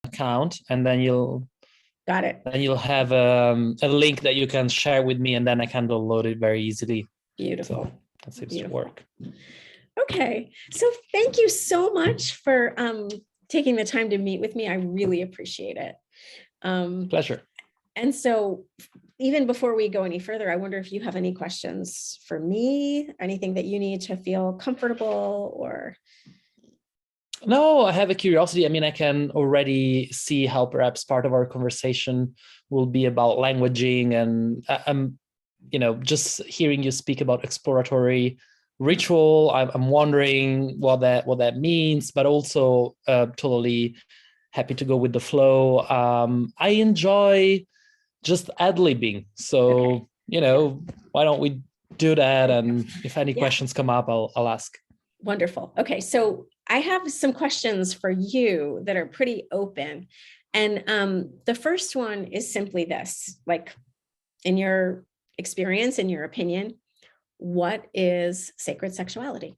account, and then Got it. then you'll have a link that you can share with me, and then I can download it very easily. Beautiful. So that seems to Beautiful. work. Okay. So thank you so much for taking the time to meet with me. I really appreciate it. Pleasure. And so even before we go any further, I wonder if you have any questions for me, anything that you need to feel comfortable or... No, I have a curiosity. I mean, I can already see how perhaps part of our conversation will be about languaging, and I'm, just hearing you speak about exploratory ritual. I'm wondering what that means, but also totally happy to go with the flow. I enjoy just ad-libbing, so why don't we do that? And if any questions come up, I'll ask. Wonderful. Okay, so I have some questions for you that are pretty open. And the first one is simply this, like, in your experience, in your opinion, what is sacred sexuality?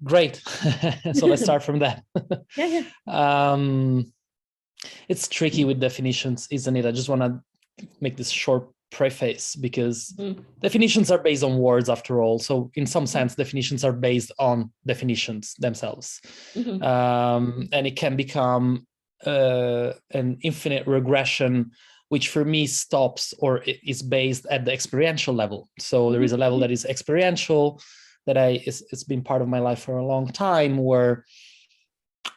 Great. So let's start from that. Yeah. It's tricky with definitions, isn't it? I just want to make this short preface, because definitions are based on words after all. So in some sense, definitions are based on definitions themselves. And it can become an infinite regression, which for me stops or is based at the experiential level. So there is a level that is experiential, that it's been part of my life for a long time, where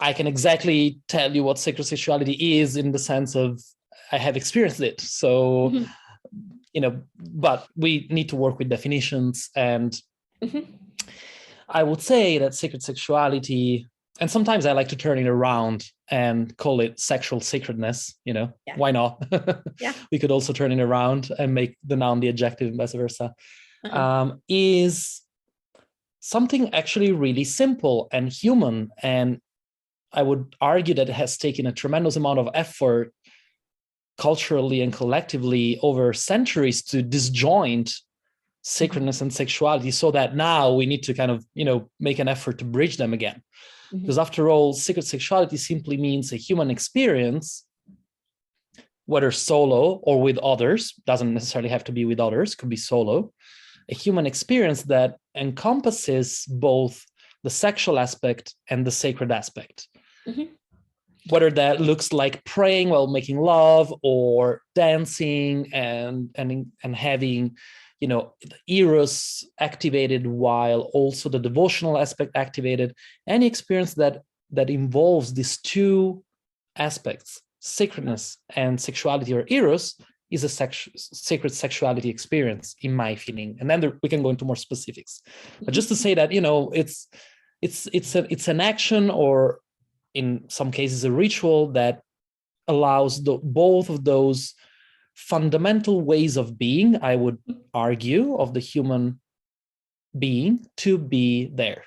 I can exactly tell you what sacred sexuality is, in the sense of I have experienced it. So but we need to work with definitions. And I would say that sacred sexuality, and sometimes I like to turn it around and call it sexual sacredness, why not? We could also turn it around and make the noun the adjective and vice versa, is something actually really simple and human. And I would argue that it has taken a tremendous amount of effort culturally and collectively over centuries to disjoint sacredness and sexuality, so that now we need to kind of, make an effort to bridge them again. Because after all, sacred sexuality simply means a human experience, whether solo or with others, doesn't necessarily have to be with others, could be solo, a human experience that encompasses both the sexual aspect and the sacred aspect. Whether that looks like praying while making love, or dancing and having, the eros activated while also the devotional aspect activated. Any experience that involves these two aspects, sacredness and sexuality or eros, is a sacred sexuality experience, in my feeling. And then we can go into more specifics. But just to say that, it's an action, or in some cases a ritual, that allows both of those fundamental ways of being, I would argue, of the human being to be there.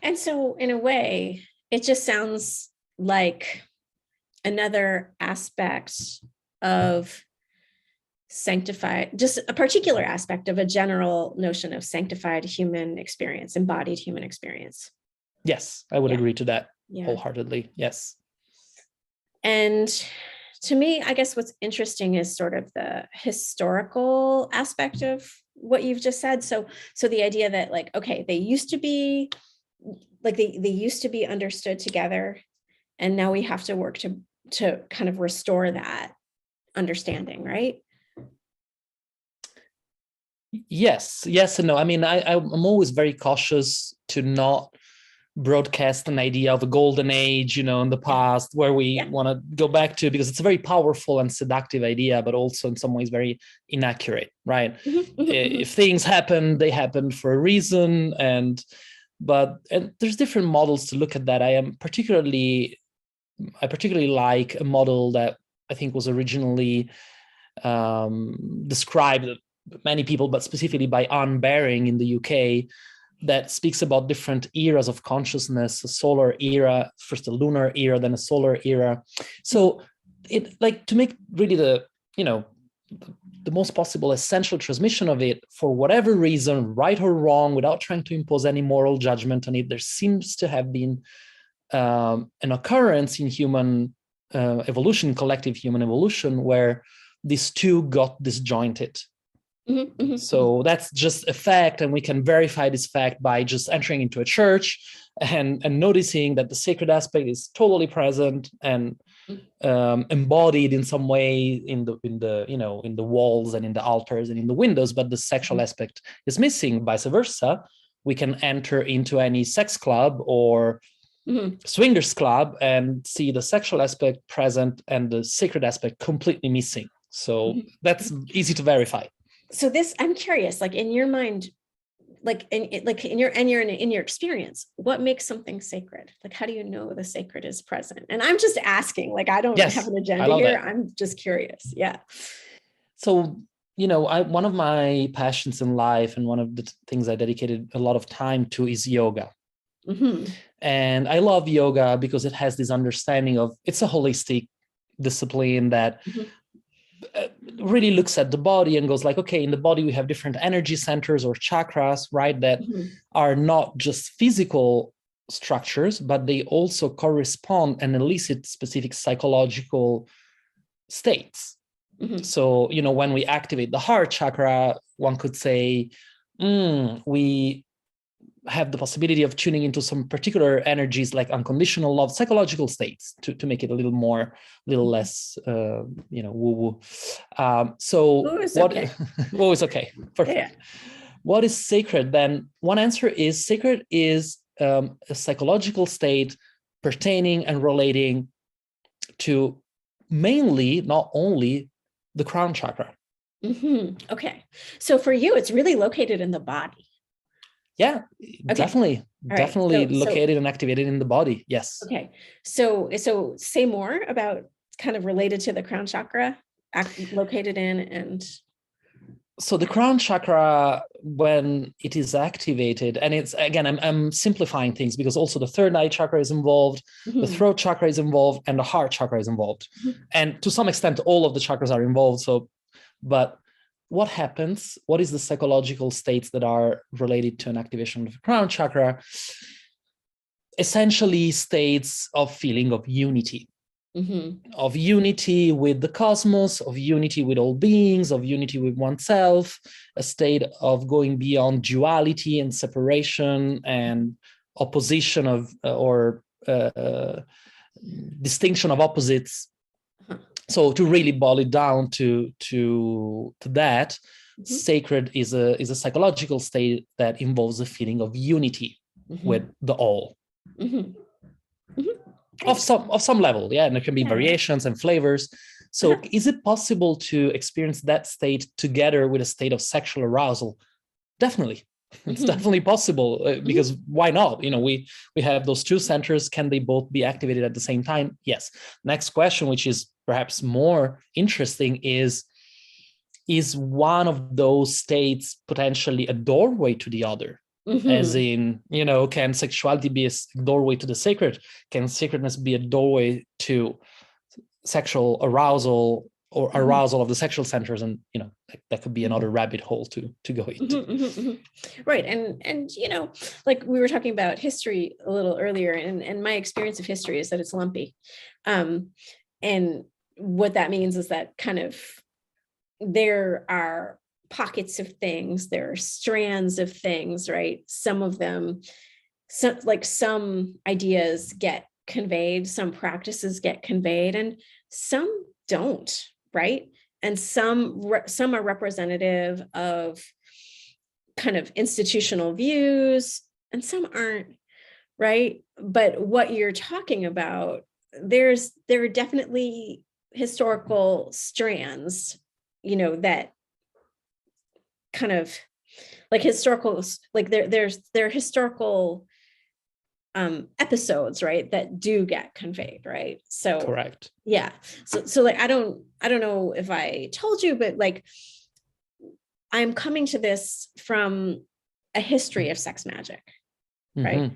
And so in a way, it just sounds like another aspect of sanctified, just a particular aspect of a general notion of sanctified human experience, embodied human experience. Yes, I would agree to that wholeheartedly. Yes. And to me, I guess what's interesting is sort of the historical aspect of what you've just said. So the idea that, like, okay, they used to be like, they used to be understood together, and now we have to work to kind of restore that understanding, right? Yes and no. I mean, I'm always very cautious to not broadcast an idea of a golden age, in the past, where we want to go back to, because it's a very powerful and seductive idea, but also in some ways very inaccurate, right? If things happen, they happen for a reason. And there's different models to look at that. I particularly like a model that I think was originally described by many people, but specifically by Anne Baring in the UK, that speaks about different eras of consciousness: a solar era, first a lunar era, then a solar era. So it, like, to make really the most possible essential transmission of it, for whatever reason, right or wrong, without trying to impose any moral judgment on it, there seems to have been an occurrence in human evolution, collective human evolution, where these two got disjointed. So that's just a fact, and we can verify this fact by just entering into a church and noticing that the sacred aspect is totally present and embodied in some way in the walls and in the altars and in the windows, but the sexual aspect is missing. Vice versa, we can enter into any sex club or swingers club and see the sexual aspect present and the sacred aspect completely missing. So that's easy to verify. So this, I'm curious, like in your mind, in your experience, what makes something sacred? Like, how do you know the sacred is present? And I'm just asking, like, I don't have an agenda here. That. I'm just curious. Yeah. So, one of my passions in life and one of the things I dedicated a lot of time to is yoga. And I love yoga because it has this understanding of, it's a holistic discipline that really looks at the body and goes like, okay, in the body we have different energy centers or chakras, right, that are not just physical structures, but they also correspond and elicit specific psychological states. So, when we activate the heart chakra, one could say we have the possibility of tuning into some particular energies like unconditional love, psychological states, to make it a little less, woo-woo. So it's okay. Perfect. Yeah. What is sacred then? One answer is sacred is a psychological state pertaining and relating to mainly, not only, the crown chakra. Okay. So for you, it's really located in the body. Yeah, okay. Definitely located and activated in the body. Yes. Okay. So say more about kind of related to the crown chakra, located in and. So the crown chakra, when it is activated, and it's, again, I'm simplifying things because also the third eye chakra is involved, the throat chakra is involved, and the heart chakra is involved. And to some extent, all of the chakras are involved. So, but what happens? What is the psychological states that are related to an activation of the crown chakra? Essentially states of feeling of unity. Of unity with the cosmos, of unity with all beings, of unity with oneself, a state of going beyond duality and separation and opposition of or distinction of opposites. So to really boil it down to that, sacred is a psychological state that involves a feeling of unity with the all. Of some level, yeah, and there can be variations and flavors. So is it possible to experience that state together with a state of sexual arousal? Definitely. It's definitely possible because why not? We have those two centers. Can they both be activated at the same time? Yes. Next question, which is perhaps more interesting, is one of those states potentially a doorway to the other? As in, can sexuality be a doorway to the sacred? Can sacredness be a doorway to sexual arousal or arousal of the sexual centers? And, that could be another rabbit hole to go into. Right. And, like we were talking about history a little earlier, and my experience of history is that it's lumpy. And what that means is that kind of there are pockets of things, there are strands of things, right? Some of them, some ideas get conveyed, some practices get conveyed, and some don't, right? And some are representative of kind of institutional views, and some aren't, right? But what you're talking about, there are definitely historical strands, that kind of like historical, like there are historical episodes, right, that do get conveyed, right? So correct. Yeah. So like I don't know if I told you, but like I'm coming to this from a history of sex magic, right?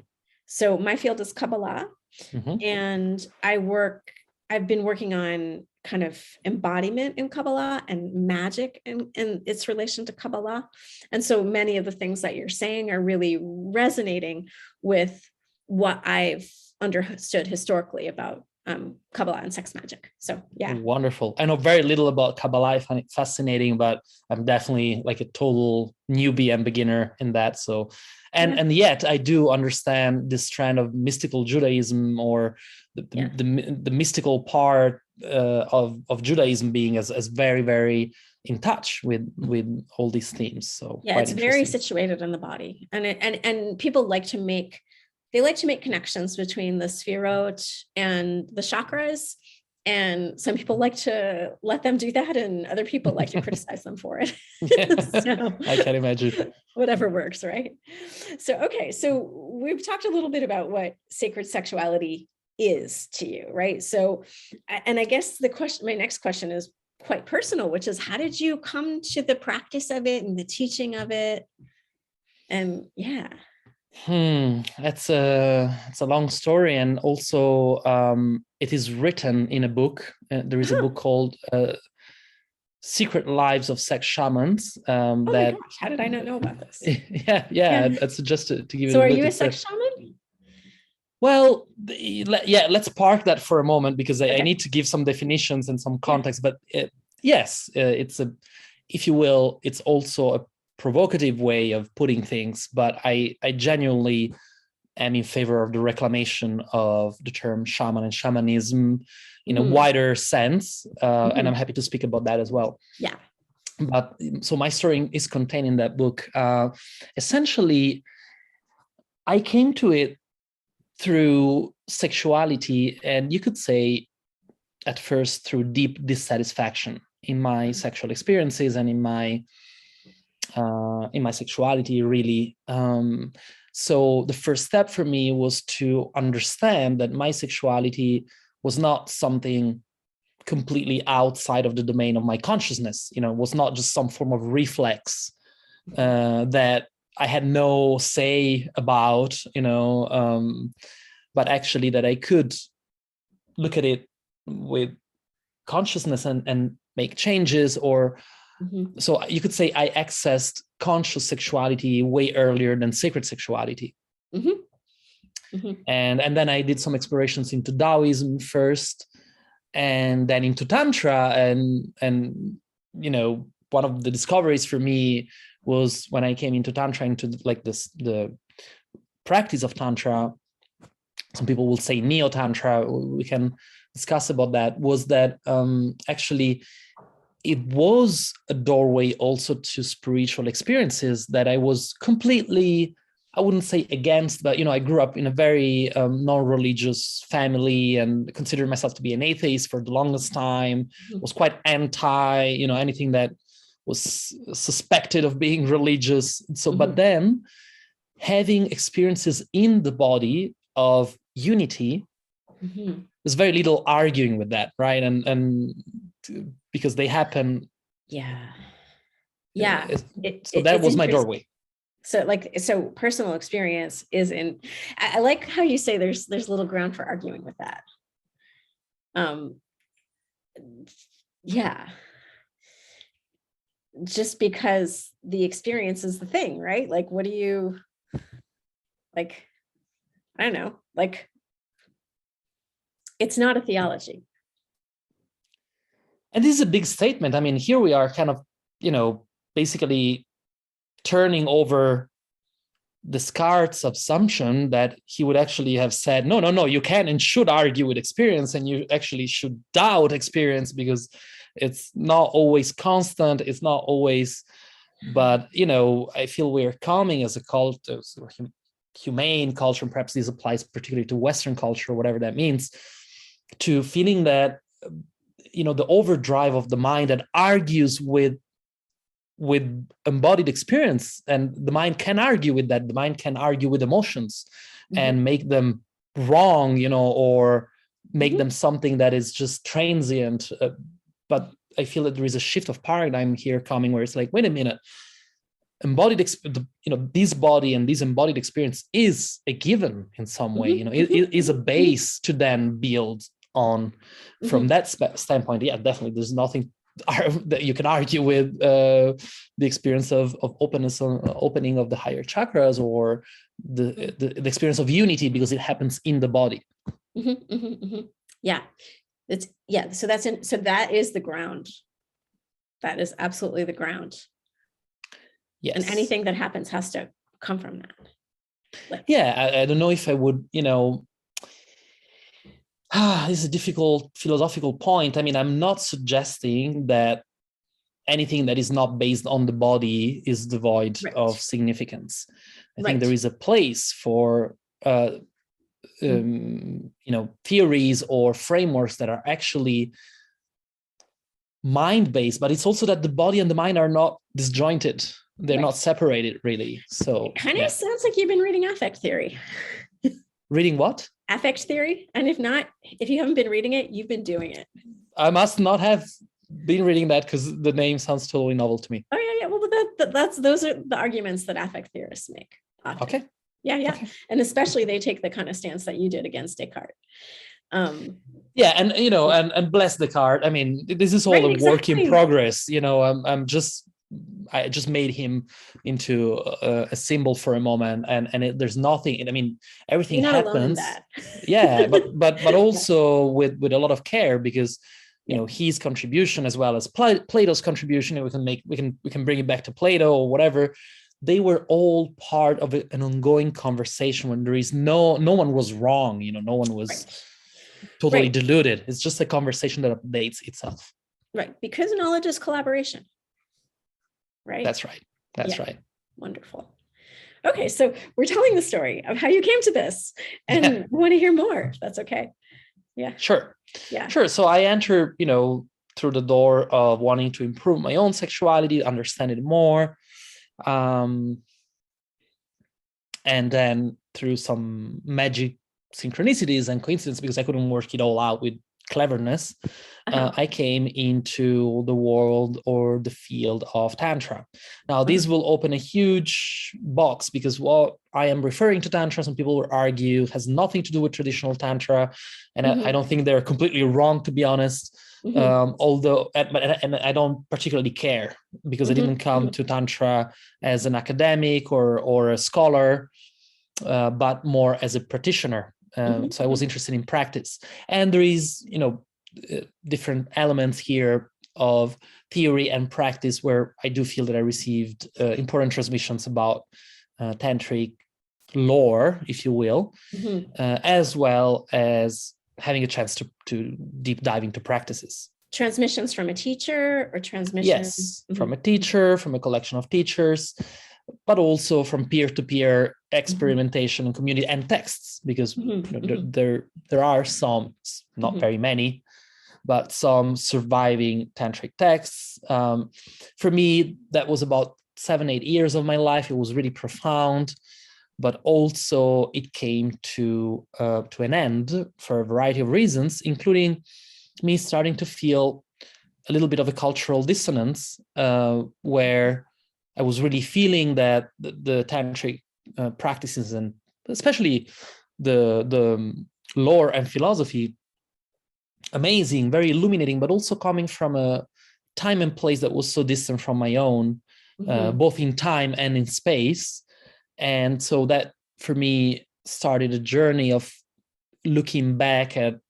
So my field is Kabbalah, and I've been working on kind of embodiment in Kabbalah and magic and its relation to Kabbalah. And so many of the things that you're saying are really resonating with what I've understood historically about Kabbalah and sex magic. So yeah. Wonderful. I know very little about Kabbalah. I find it fascinating, but I'm definitely like a total newbie and beginner in that. So, and yet I do understand this trend of mystical Judaism, or the mystical part of Judaism being as very, very in touch with all these themes. So yeah, it's very situated in the body, and people like to make connections between the sphirot and the chakras. And some people like to let them do that, and other people like to criticize them for it. So, I can imagine. Whatever works, right? So, okay. So we've talked a little bit about what sacred sexuality is to you, right? So, and I guess my next question is quite personal, which is, how did you come to the practice of it and the teaching of it? And yeah. It's a long story, and also it is written in a book. There is a book called Secret Lives of Sex Shamans. Oh my gosh, how did I not know about this? yeah. I'd suggest to give it. So, are you a sex shaman? Well, let's park that for a moment, because I need to give some definitions and some context. But yes, it's if you will, it's also a provocative way of putting things, but I genuinely am in favor of the reclamation of the term shaman and shamanism in a wider sense, and I'm happy to speak about that as well. Yeah. But so my story is contained in that book. Essentially, I came to it through sexuality, and you could say at first through deep dissatisfaction in my sexual experiences and in my sexuality, really. So the first step for me was to understand that my sexuality was not something completely outside of the domain of my consciousness. It was not just some form of reflex that I had no say about, but actually that I could look at it with consciousness and make changes, or so you could say I accessed conscious sexuality way earlier than sacred sexuality. And then I did some explorations into Taoism first, and then into Tantra, and one of the discoveries for me was when I came into Tantra, into the practice of Tantra. Some people will say Neo-Tantra. We can discuss about that. Was that actually it was a doorway also to spiritual experiences that I was completely, I wouldn't say against, but, I grew up in a very non-religious family and considered myself to be an atheist for the longest time, was quite anti, anything that was suspected of being religious. So, but then having experiences in the body of unity, there's very little arguing with that, right? And because they happen. Yeah. So that was my doorway. So personal experience is in. I like how you say there's little ground for arguing with that. Yeah. Just because the experience is the thing, right? Like, what do you like? I don't know. Like, it's not a theology. And this is a big statement. I mean, here we are kind of, basically turning over Descartes' assumption that he would actually have said, no, you can and should argue with experience, and you actually should doubt experience because it's not always constant. It's not always, but, I feel we're coming as a culture, humane culture, and perhaps this applies particularly to Western culture, whatever that means, to feeling that, the overdrive of the mind that argues with embodied experience, and the mind can argue with that. The mind can argue with emotions and make them wrong, or make them something that is just transient. But I feel that there is a shift of paradigm here coming, where it's like, wait a minute, embodied, this body and this embodied experience is a given in some way. It is a base to then build on from that standpoint. Yeah, definitely, there's nothing that you can argue with the experience of openness, opening of the higher chakras, or the experience of unity, because it happens in the body. Yeah, so that is the ground. That is absolutely the ground. Yes. And anything that happens has to come from that. I don't know if I would, this is a difficult philosophical point. I mean, I'm not suggesting that anything that is not based on the body is devoid of significance. I think there is a place for theories or frameworks that are actually mind-based, but it's also that the body and the mind are not disjointed. They're not separated, really. So it kind of sounds like you've been reading affect theory. Reading what? Affect theory. And if not, if you haven't been reading it, you've been doing it. I must not have been reading that, because the name sounds totally novel to me. Oh yeah. Well, those are the arguments that affect theorists make often. Okay. Yeah. Okay. And especially they take the kind of stance that you did against Descartes. And bless Descartes. I mean, this is all a work in progress. I just made him into a symbol for a moment, and there's nothing. I mean, everything happens. But also with a lot of care, because his contribution, as well as Plato's contribution, we can bring it back to Plato or whatever. They were all part of an ongoing conversation when there is no one was wrong. No one was totally deluded. It's just a conversation that updates itself. Right, because knowledge is collaboration. Right. That's right. That's right. Wonderful. Okay, so we're telling the story of how you came to this, and I want to hear more, if that's okay. Yeah. Sure. Yeah. Sure. So I entered, through the door of wanting to improve my own sexuality, understand it more. And then through some magic synchronicities and coincidence, because I couldn't work it all out with cleverness, I came into the world or the field of Tantra. Now, this will open a huge box, because what I am referring to Tantra, some people will argue, has nothing to do with traditional Tantra. And I don't think they're completely wrong, to be honest. Although, and I don't particularly care, because I didn't come to Tantra as an academic or a scholar, but more as a practitioner. So I was interested in practice, and there is, different elements here of theory and practice where I do feel that I received important transmissions about tantric lore, if you will, as well as having a chance to deep dive into practices. Transmissions from a teacher or transmissions? Yes, from a teacher, from a collection of teachers, but also from peer-to-peer experimentation and community and texts, because there are some, not very many, but some surviving tantric texts. For me, that was about 7-8 years of my life. It was really profound, but also it came to an end for a variety of reasons, including me starting to feel a little bit of a cultural dissonance, where I was really feeling that the tantric practices, and especially the lore and philosophy, amazing, very illuminating, but also coming from a time and place that was so distant from my own, both in time and in space. And so that, for me, started a journey of looking back at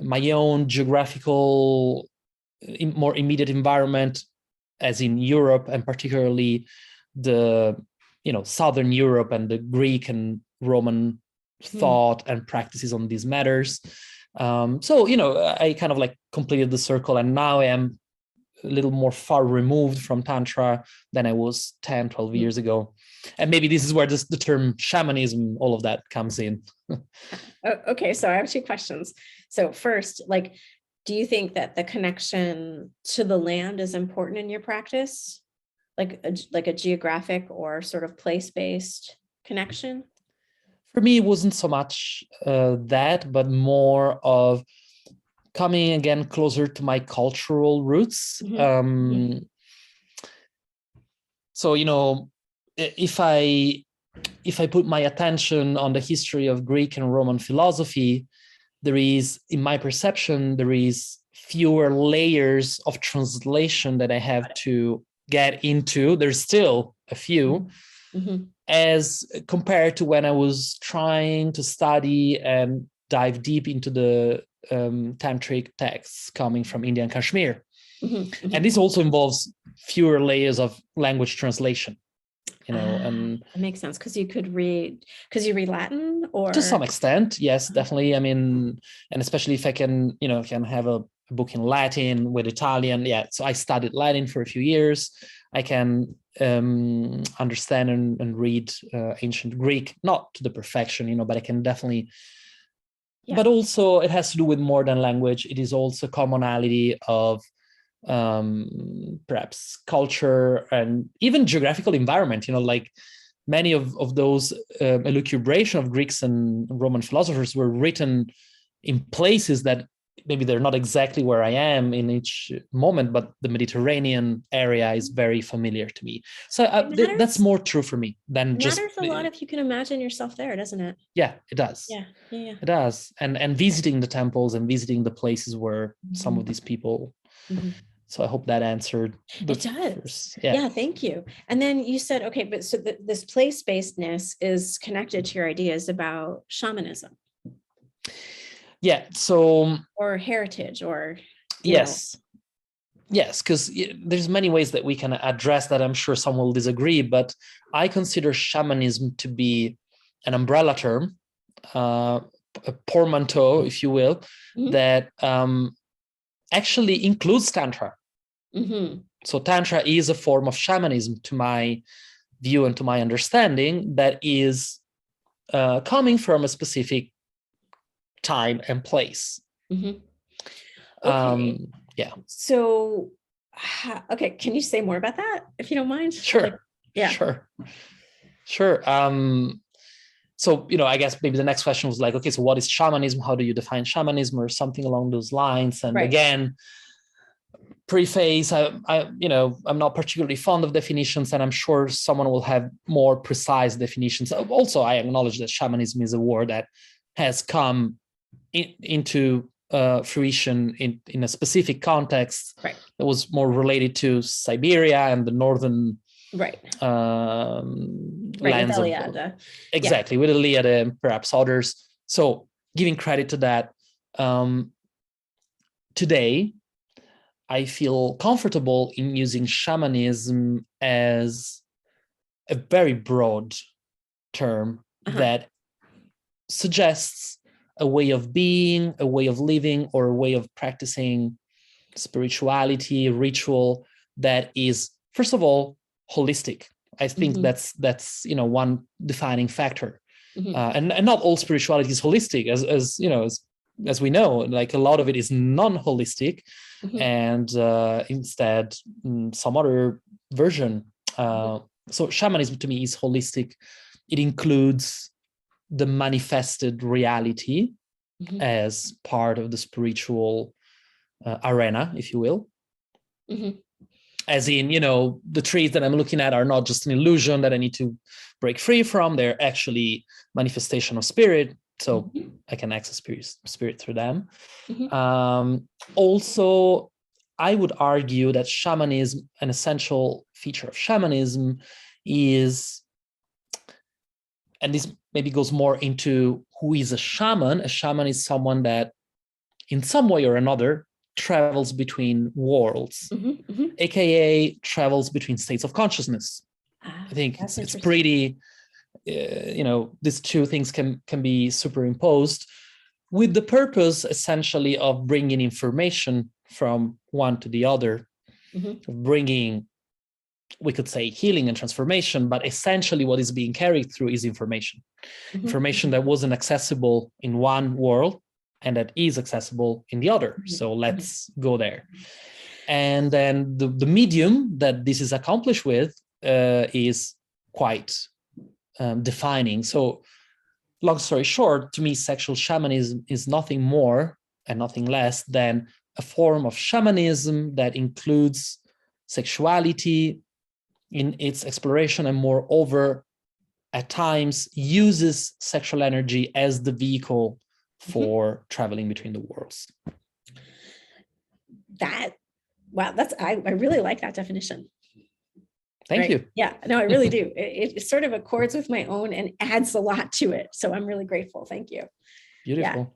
my own geographical, more immediate environment, as in Europe, and particularly the Southern Europe and the Greek and Roman thought and practices on these matters. So I kind of completed the circle, and now I am a little more far removed from Tantra than I was 10-12 years ago. And maybe this is where the term shamanism, all of that comes in. Okay, so I have 2 questions. So first, do you think that the connection to the land is important in your practice? Like a geographic or sort of place-based connection? For me, it wasn't so much that, but more of coming again closer to my cultural roots. So, if I put my attention on the history of Greek and Roman philosophy, there is, in my perception, there is fewer layers of translation that I have to get into. There's still a few, as compared to when I was trying to study and dive deep into the tantric texts coming from India and Kashmir. And this also involves fewer layers of language translation, and that makes sense, because you read Latin, or to some extent, yes, definitely. I mean, and especially if I can, can have a book in Latin with Italian. Yeah. So I studied Latin for a few years. I can understand and read ancient Greek, not to the perfection, but I can definitely. Yeah. But also it has to do with more than language. It is also commonality of perhaps culture and even geographical environment, like many of those elucubration of Greeks and Roman philosophers were written in places that maybe they're not exactly where I am in each moment, but the Mediterranean area is very familiar to me. So that's more true for me than just. It matters a lot if you can imagine yourself there, doesn't it? Yeah, it does. Yeah. It does. And visiting the temples and visiting the places where some of these people. So I hope that answered. It does. Yeah, thank you. And then you said, okay, but so this place-basedness is connected to your ideas about shamanism. Yeah. So. Or heritage, or. Yes. Yes, because there's many ways that we can address that. I'm sure some will disagree, but I consider shamanism to be an umbrella term, a portmanteau, if you will, that actually includes Tantra. So Tantra is a form of shamanism, to my view and to my understanding, that is coming from a specific time and place. Okay. Yeah. So, okay, can you say more about that, if you don't mind? Sure. Yeah. Sure. So, I guess maybe the next question was like, okay, so what is shamanism? How do you define shamanism, or something along those lines? And again, preface, I'm not particularly fond of definitions, and I'm sure someone will have more precise definitions. Also, I acknowledge that shamanism is a word that has come into fruition in a specific context that was more related to Siberia and the northern lands with Eliade. Exactly, with Eliade and perhaps others. So giving credit to that, today I feel comfortable in using shamanism as a very broad term that suggests a way of being, a way of living, or a way of practicing spirituality, ritual that is, first of all, holistic. I think that's one defining factor. And not all spirituality is holistic, as we know, like a lot of it is non-holistic, and instead some other version. So shamanism to me is holistic. It includes the manifested reality as part of the spiritual arena, if you will. As in, the trees that I'm looking at are not just an illusion that I need to break free from. They're actually manifestation of spirit. So I can access spirit through them. Also, I would argue that shamanism, an essential feature of shamanism is, and this maybe goes more into who is a shaman. A shaman is someone that in some way or another travels between worlds, aka travels between states of consciousness. I think it's pretty, these two things can be superimposed with the purpose essentially of bringing information from one to the other, bringing, we could say, healing and transformation, but essentially what is being carried through is information that wasn't accessible in one world and that is accessible in the other. So let's go there. And then the medium that this is accomplished with is quite defining. So long story short, to me, sexual shamanism is nothing more and nothing less than a form of shamanism that includes sexuality in its exploration, and moreover, at times uses sexual energy as the vehicle for traveling between the worlds. wow, I really like that definition. Thank you. Yeah, no, I really do. It sort of accords with my own and adds a lot to it. So I'm really grateful. Thank you. Beautiful.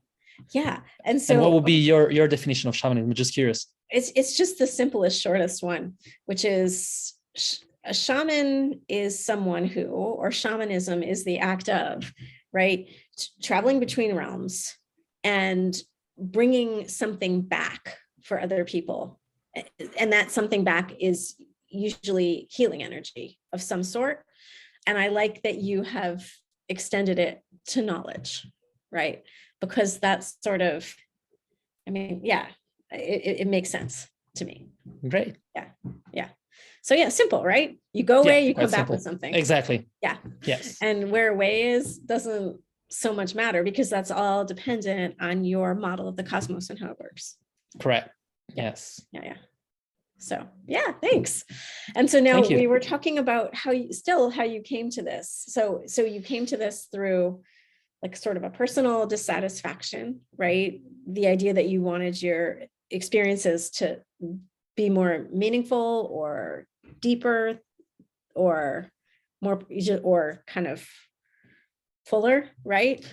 Yeah. And so, and what would be your definition of shamanism? I'm just curious. It's just the simplest, shortest one, which is a shaman is someone who, or shamanism is the act of, right, traveling between realms and bringing something back for other people. And that something back is usually healing energy of some sort. And I like that you have extended it to knowledge, right? Because that's sort of, I mean, yeah, it makes sense to me. Great. Yeah. So yeah, simple, right? You go away, you come back simple. with something. Exactly. Yeah. Yes. And where away is doesn't so much matter, because that's all dependent on your model of the cosmos and how it works. Correct. Yes. Yeah. So yeah, thanks. And so now we were talking about how you came to this. So you came to this through like sort of a personal dissatisfaction, right? The idea that you wanted your experiences to be more meaningful or deeper or more, or kind of fuller, right?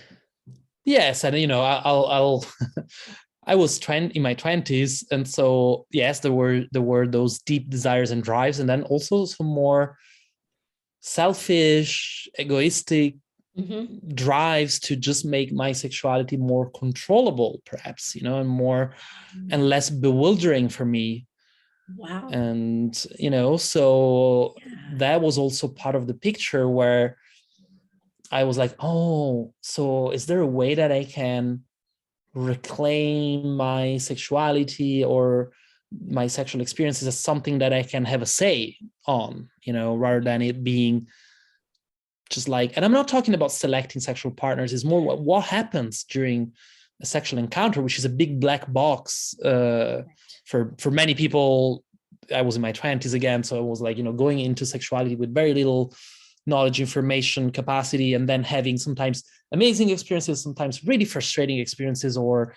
Yes, and I'll I was in my 20s, and so yes, there were those deep desires and drives, and then also some more selfish, egoistic drives to just make my sexuality more controllable, perhaps, and more and less bewildering for me. Wow. And so that was also part of the picture where I was like, oh, so is there a way that I can reclaim my sexuality or my sexual experiences as something that I can have a say on, rather than it being just like, and I'm not talking about selecting sexual partners, it's more what happens during a sexual encounter, which is a big black box for many people. I was in my 20s again, so I was like, going into sexuality with very little knowledge, information, capacity, and then having sometimes amazing experiences, sometimes really frustrating experiences, or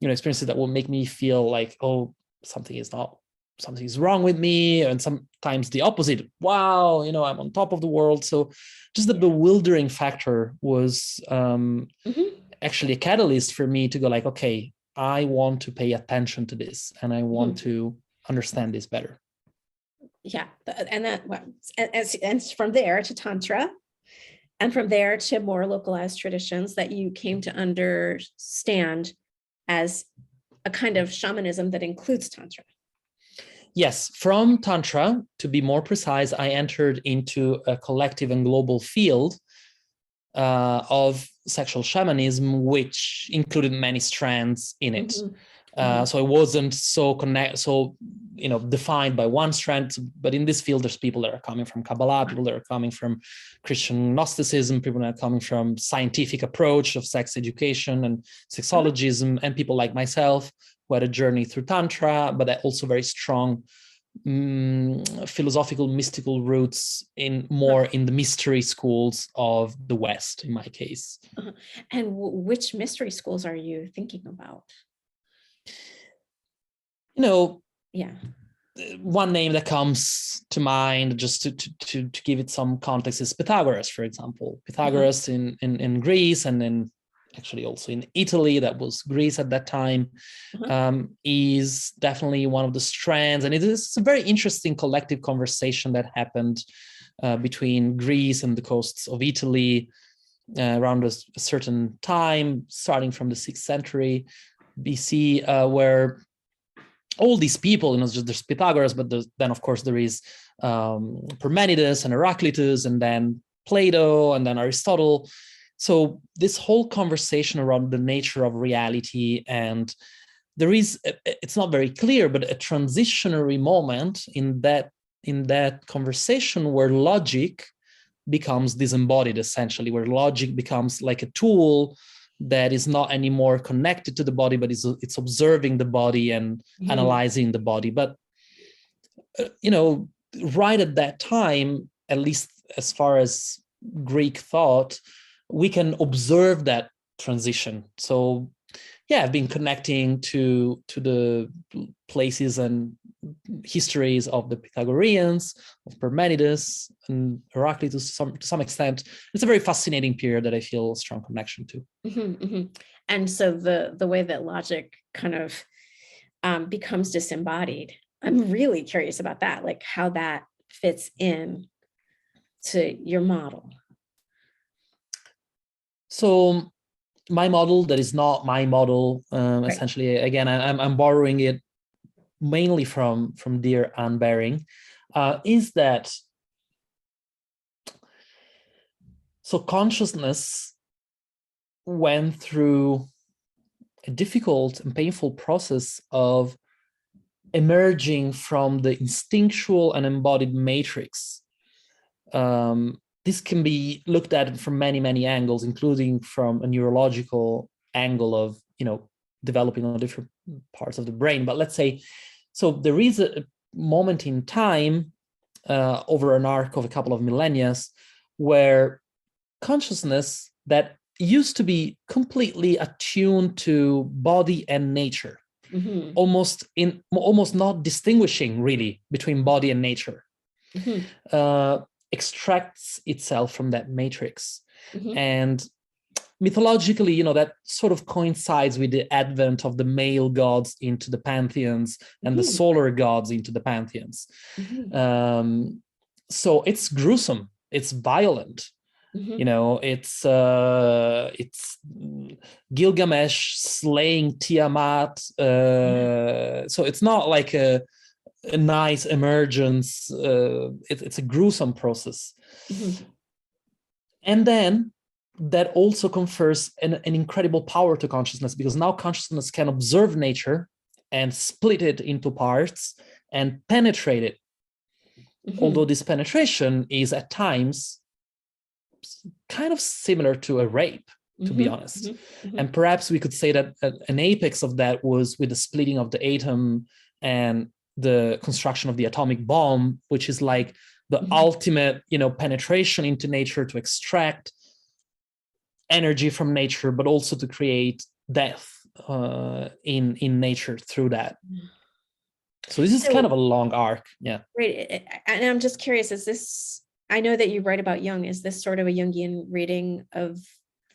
experiences that will make me feel like, oh, something is wrong with me, and sometimes the opposite. Wow, I'm on top of the world. So just the bewildering factor was actually a catalyst for me to go like, okay, I want to pay attention to this, and I want to understand this better. Yeah, and that, and from there to Tantra, and from there to more localized traditions that you came to understand as a kind of shamanism that includes Tantra. Yes, from Tantra, to be more precise, I entered into a collective and global field of sexual shamanism, which included many strands in it. So it wasn't so defined by one strand, but in this field, there's people that are coming from Kabbalah, people that are coming from Christian Gnosticism, people that are coming from scientific approach of sex education and sexologism, and people like myself who had a journey through Tantra, but also very strong philosophical, mystical roots in the mystery schools of the West, in my case. And which mystery schools are you thinking about? One name that comes to mind, just to give it some context, is Pythagoras, for example. Pythagoras in Greece, and then actually also in Italy, that was Greece at that time, is definitely one of the strands. And it is a very interesting collective conversation that happened between Greece and the coasts of Italy around a certain time, starting from the 6th century BC, where all these people, there's Pythagoras, but then of course there is Parmenides and Heraclitus, and then Plato, and then Aristotle. So this whole conversation around the nature of reality, and there is, it's not very clear, but a transitionary moment in that conversation where logic becomes disembodied, essentially, where logic becomes like a tool that is not anymore connected to the body, but it's observing the body and analyzing the body. But, right at that time, at least as far as Greek thought, we can observe that transition. So, I've been connecting to the places and histories of the Pythagoreans, of Parmenides, and Heraclitus to some extent. It's a very fascinating period that I feel a strong connection to. And so the way that logic kind of becomes disembodied, I'm really curious about that, like how that fits in to your model. So my model, that is not my model, essentially, again, I'm borrowing it mainly from dear Anne Baring, is that so consciousness went through a difficult and painful process of emerging from the instinctual and embodied matrix. This can be looked at from many, many angles, including from a neurological angle of, developing on different parts of the brain. But let's say, so there is a moment in time over an arc of a couple of millennia where consciousness that used to be completely attuned to body and nature, almost not distinguishing really between body and nature, extracts itself from that matrix. And mythologically, that sort of coincides with the advent of the male gods into the pantheons and the solar gods into the pantheons. So it's gruesome, it's violent. It's Gilgamesh slaying Tiamat. So it's not like a nice emergence. It's a gruesome process. And then that also confers an incredible power to consciousness, because now consciousness can observe nature and split it into parts and penetrate it. Although this penetration is at times kind of similar to a rape, to be honest. And perhaps we could say that an apex of that was with the splitting of the atom and the construction of the atomic bomb, which is like the ultimate, penetration into nature to extract energy from nature, but also to create death in nature through that. So this is kind of a long arc. Yeah. Right. And I'm just curious, is this, I know that you write about Jung, is this sort of a Jungian reading of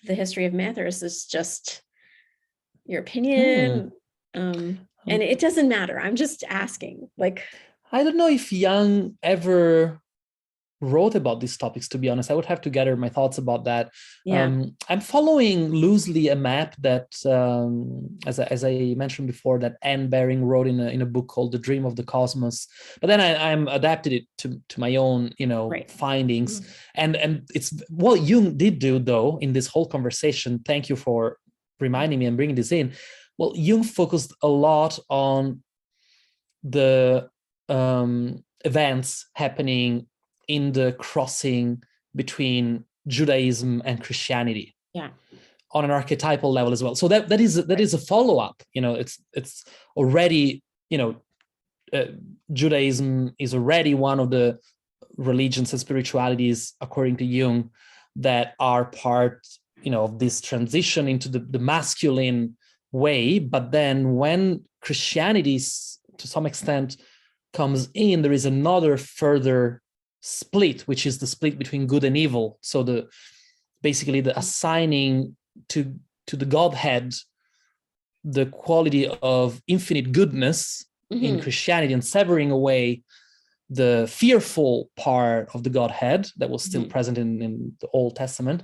the history of myth, or is this just your opinion? And it doesn't matter. I'm just asking. Like, I don't know if Jung ever wrote about these topics, to be honest. I would have to gather my thoughts about that. I'm following loosely a map that, as I mentioned before, that Anne Baring wrote in a book called The Dream of the Cosmos. But then I'm adapted it to my own, findings. And it's what Jung did do, though, in this whole conversation. Thank you for reminding me and bringing this in. Well, Jung focused a lot on the events happening in the crossing between Judaism and Christianity, on an archetypal level as well. So that is a follow-up. It's already, Judaism is already one of the religions and spiritualities, according to Jung, that are part, of this transition into the masculine way. But then when Christianity, to some extent, comes in, there is another further split, which is the split between good and evil. So basically the assigning to the Godhead the quality of infinite goodness in Christianity, and severing away the fearful part of the Godhead that was still present in the Old Testament.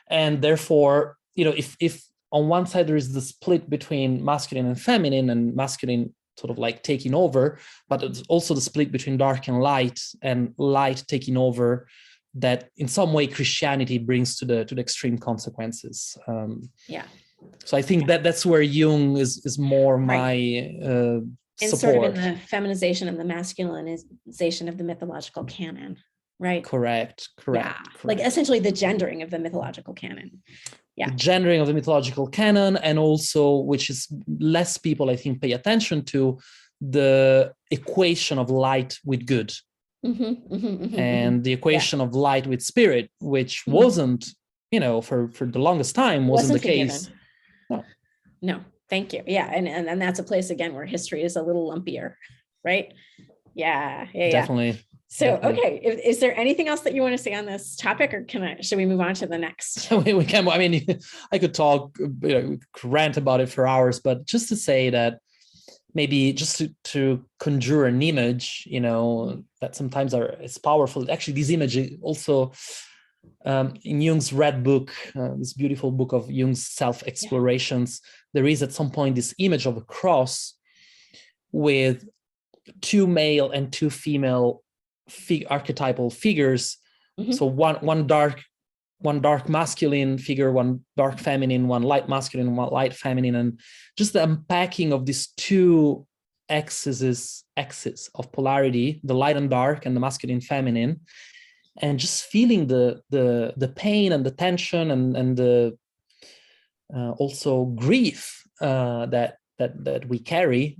And therefore, if on one side there is the split between masculine and feminine, and masculine sort of like taking over, but it's also the split between dark and light taking over, that in some way Christianity brings to the extreme consequences. So I think that's where Jung is more my and support. Sort of in the feminization and the masculinization of the mythological canon, right? Correct. Like essentially the gendering of the mythological canon. The gendering of the mythological canon, and also, which is less people, I think, pay attention to, the equation of light with good, and the equation of light with spirit, which wasn't, for the longest time, wasn't the case. No, Thank you. Yeah. And that's a place again where history is a little lumpier, right? Yeah. Definitely. So, Definitely. okay. Is there anything else that you want to say on this topic, or should we move on to the next? We can, I mean, I could talk, rant about it for hours, but just to say that maybe just to conjure an image, that sometimes it's powerful. Actually, this image also in Jung's Red Book, this beautiful book of Jung's self-explorations, there is at some point this image of a cross with 2 male and 2 female archetypal figures. So one dark masculine figure, one dark feminine, one light masculine, one light feminine, and just the unpacking of these 2 axes of polarity, the light and dark and the masculine feminine, and just feeling the pain and the tension and the also grief that we carry,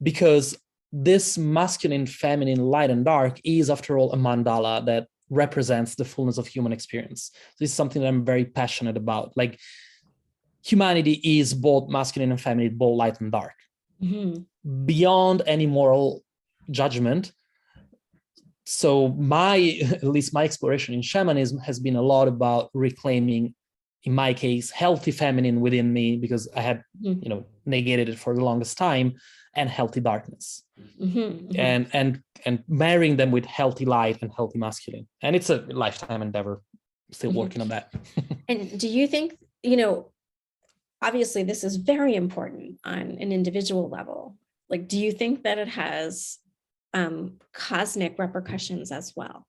because this masculine, feminine, light and dark is, after all, a mandala that represents the fullness of human experience. This is something that I'm very passionate about. Like, humanity is both masculine and feminine, both light and dark. Beyond any moral judgment. So at least my exploration in shamanism has been a lot about reclaiming, in my case, healthy feminine within me, because I had, negated it for the longest time, and healthy darkness, and marrying them with healthy light and healthy masculine. And it's a lifetime endeavor. Still working on that. And do you think, obviously this is very important on an individual level. Like, do you think that it has cosmic repercussions as well?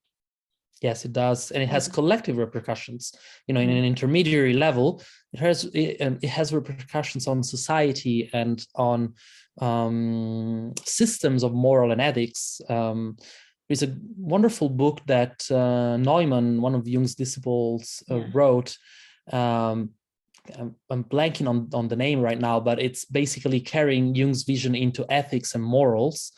Yes, it does, and it has collective repercussions. In an intermediary level, it has repercussions on society and on systems of moral and ethics. There's a wonderful book that Neumann, one of Jung's disciples, wrote. I'm blanking on the name right now, but it's basically carrying Jung's vision into ethics and morals.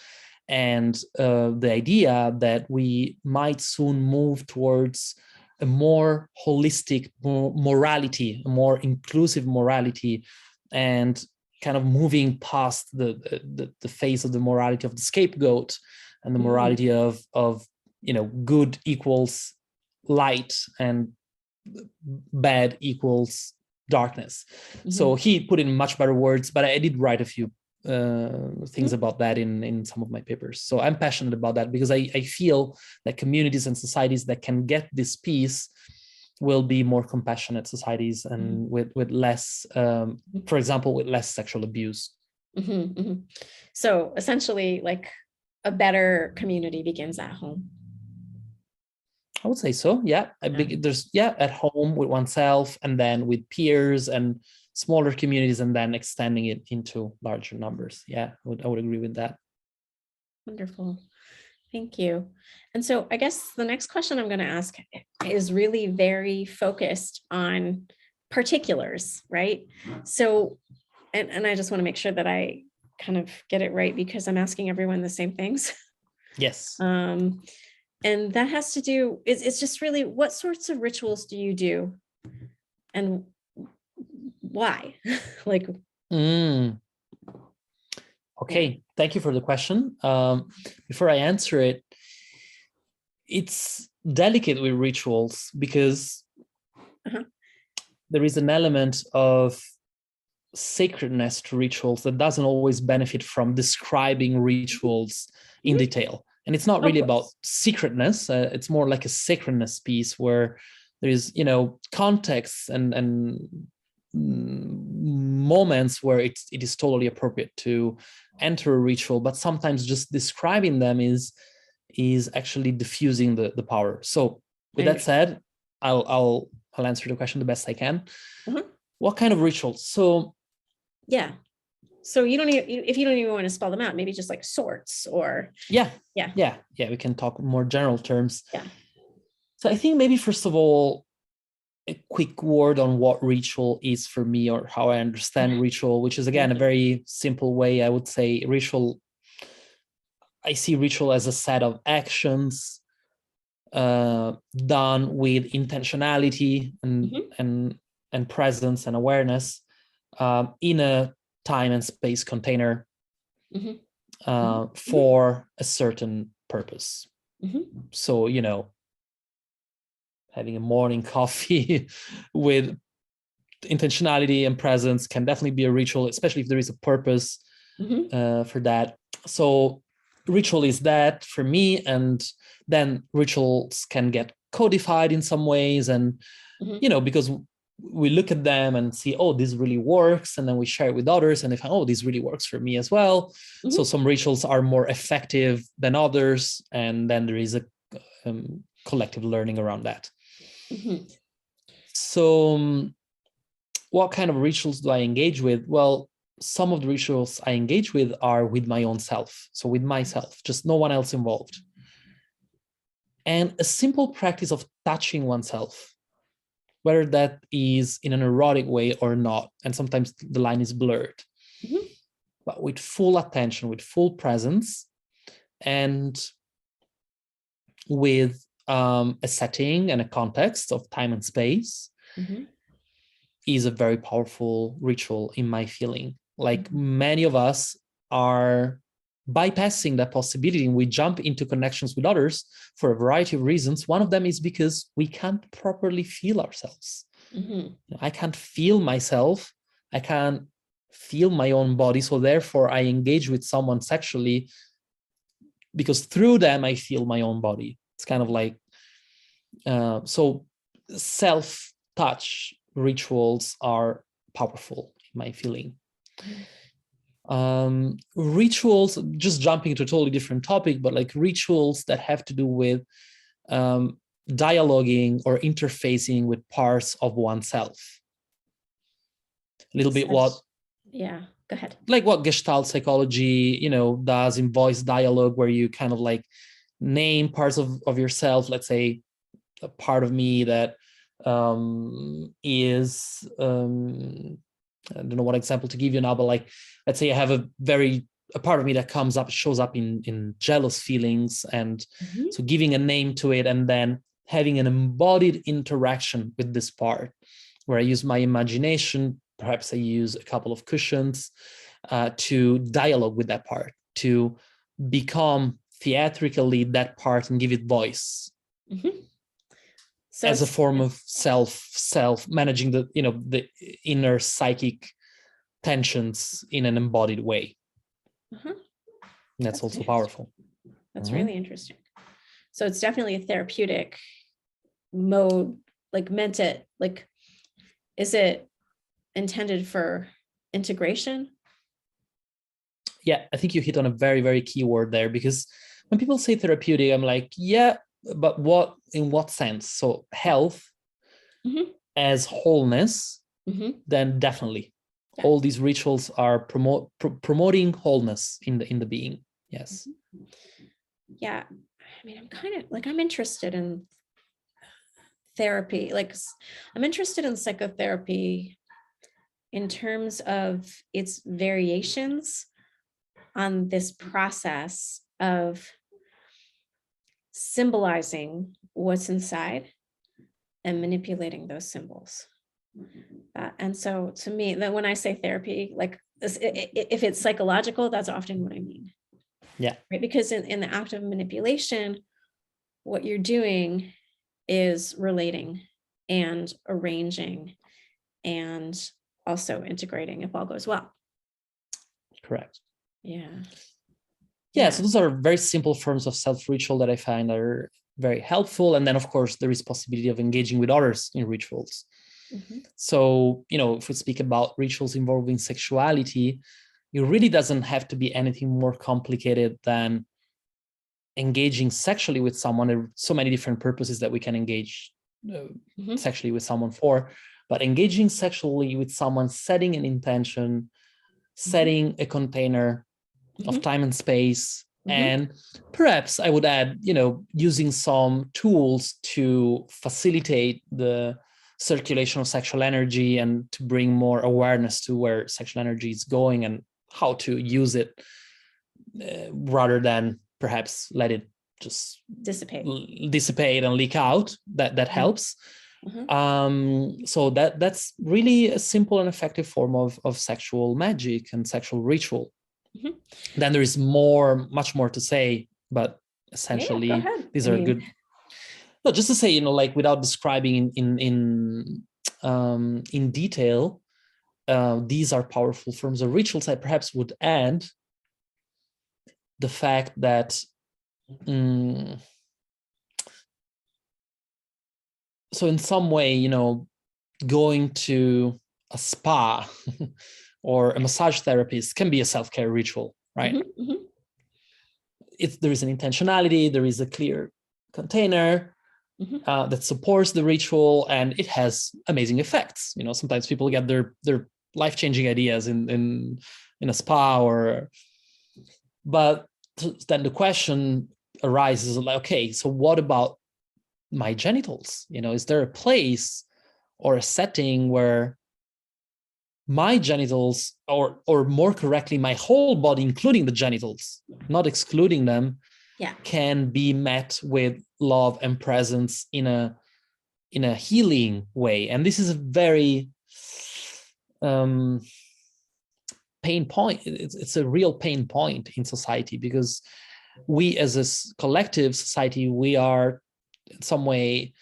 And the idea that we might soon move towards a more holistic morality, a more inclusive morality, and kind of moving past the phase of the morality of the scapegoat and the morality of good equals light and bad equals darkness. So he put it in much better words, but I did write a few things about that in some of my papers. So I'm passionate about that, because I feel that communities and societies that can get this piece will be more compassionate societies, and with less, for example, with less sexual abuse. So essentially, like, a better community begins at home. I would say so. Yeah. At home with oneself, and then with peers and smaller communities, and then extending it into larger numbers. Yeah, I would agree with that. Wonderful. Thank you. And so I guess the next question I'm going to ask is really very focused on particulars, right? So, and I just want to make sure that I kind of get it right, because I'm asking everyone the same things. Yes. And that has to do, it's just really, what sorts of rituals do you do, and why? Like, okay, thank you for the question. Before I answer it, it's delicate with rituals, because there is an element of sacredness to rituals that doesn't always benefit from describing rituals in detail. And it's not really about secretness. It's more like a sacredness piece, where there is, context and moments where it is totally appropriate to enter a ritual, but sometimes just describing them is actually diffusing the power. So with that said, I'll answer the question the best I can. What kind of rituals? So so you don't even, if you don't even want to spell them out, maybe just like sorts, or we can talk more general terms. So I think maybe first of all, a quick word on what ritual is for me, or how I understand ritual, which is, again, a very simple way. I would say I see ritual as a set of actions done with intentionality and presence and awareness in a time and space container Mm-hmm. for a certain purpose. Mm-hmm. So, you know, having a morning coffee with intentionality and presence can definitely be a ritual, especially if there is a purpose for that. So ritual is that for me, and then rituals can get codified in some ways, and you know, because we look at them and see, oh, this really works, and then we share it with others, and they find, oh, this really works for me as well. So some rituals are more effective than others, and then there is a collective learning around that. So what kind of rituals do I engage with? Well, some of the rituals I engage with are with my own self. So with myself, just no one else involved. And a simple practice of touching oneself, whether that is in an erotic way or not, and sometimes the line is blurred, but with full attention, with full presence, and with a setting and a context of time and space, is a very powerful ritual in my feeling. Like many of us are bypassing that possibility, and we jump into connections with others for a variety of reasons. One of them is because we can't properly feel ourselves. I can't feel myself. I can't feel my own body. So therefore I engage with someone sexually because through them I feel my own body. It's kind of like, so self-touch rituals are powerful in my feeling. Rituals, just jumping to a totally different topic, but like rituals that have to do with dialoguing or interfacing with parts of oneself. A little bit what, yeah, go ahead. Like what Gestalt psychology, you know, does in voice dialogue, where you kind of like name parts of yourself. Let's say a part of me that is I don't know what example to give you now, but like, let's say I have a part of me that shows up in jealous feelings, and so giving a name to it, and then having an embodied interaction with this part, where I use my imagination. Perhaps I use a couple of cushions to dialogue with that part, to become theatrically that part and give it voice. So as a form of self managing the, you know, the inner psychic tensions in an embodied way. That's also powerful. That's really interesting. So it's definitely a therapeutic mode, like meant it, like, is it intended for integration? Yeah, I think you hit on a very, very key word there, because when people say therapeutic, I'm like, yeah, but what, in what sense? So health as wholeness, then definitely all these rituals are promoting wholeness in the being. Yes. Yeah, I mean, I'm kind of like, I'm interested in therapy. Like, I'm interested in psychotherapy in terms of its variations on this process of symbolizing what's inside and manipulating those symbols. And so to me, that when I say therapy, like this, if it's psychological, that's often what I mean. Yeah. Right. Because in the act of manipulation, what you're doing is relating and arranging and also integrating if all goes well. Correct. Yeah. So those are very simple forms of self-ritual that I find are very helpful. And then, of course, there is possibility of engaging with others in rituals. So, you know, if we speak about rituals involving sexuality, it really doesn't have to be anything more complicated than engaging sexually with someone. There are so many different purposes that we can engage sexually with someone for, but engaging sexually with someone, setting an intention, setting a container of time and space, and perhaps I would add, you know, using some tools to facilitate the circulation of sexual energy and to bring more awareness to where sexual energy is going and how to use it, rather than perhaps let it just dissipate and leak out. That helps. So that's really a simple and effective form of sexual magic and sexual ritual. Then there is much more to say, but essentially these are good. No, just to say, like without describing in detail, these are powerful forms of rituals. I perhaps would add the fact that so in some way, going to a spa or a massage therapist can be a self-care ritual, right? There is an intentionality, there is a clear container that supports the ritual, and it has amazing effects. Sometimes people get their life-changing ideas in a spa, but then the question arises like, okay, so what about my genitals? Is there a place or a setting where my genitals, or more correctly, my whole body, including the genitals, not excluding them, can be met with love and presence in a healing way? And this is a very pain point. It's a real pain point in society, because we as a collective society, we are in some way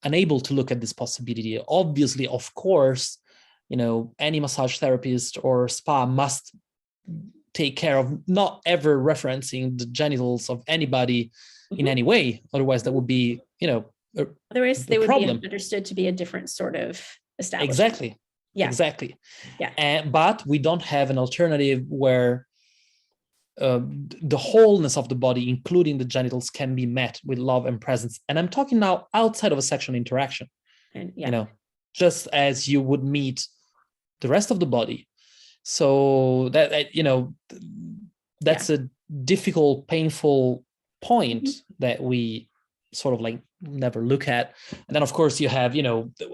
unable to look at this possibility. Obviously, of course, any massage therapist or spa must take care of not ever referencing the genitals of anybody in any way. Otherwise, that would be, otherwise they would be understood to be a different sort of establishment. Exactly. Yeah. Exactly. Yeah. But we don't have an alternative where the wholeness of the body, including the genitals, can be met with love and presence. And I'm talking now outside of a sexual interaction. Just as you would meet the rest of the body. So that's a difficult, painful point that we sort of like never look at. And then of course you have,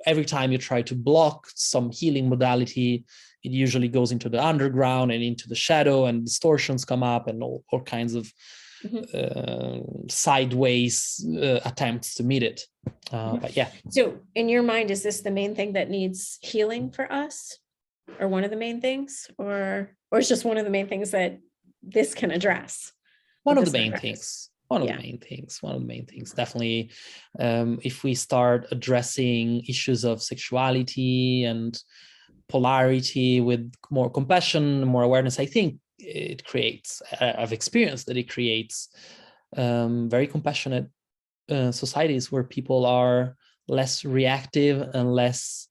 every time you try to block some healing modality, it usually goes into the underground and into the shadow, and distortions come up, and all kinds of sideways attempts to meet it. But yeah. So in your mind, is this the main thing that needs healing for us, or one of the main things, or it's just one of the main things that this can address? One of the main things. One of the main things. Definitely, if we start addressing issues of sexuality and polarity with more compassion, more awareness, I think it creates, I've experienced that it creates very compassionate societies where people are less reactive and less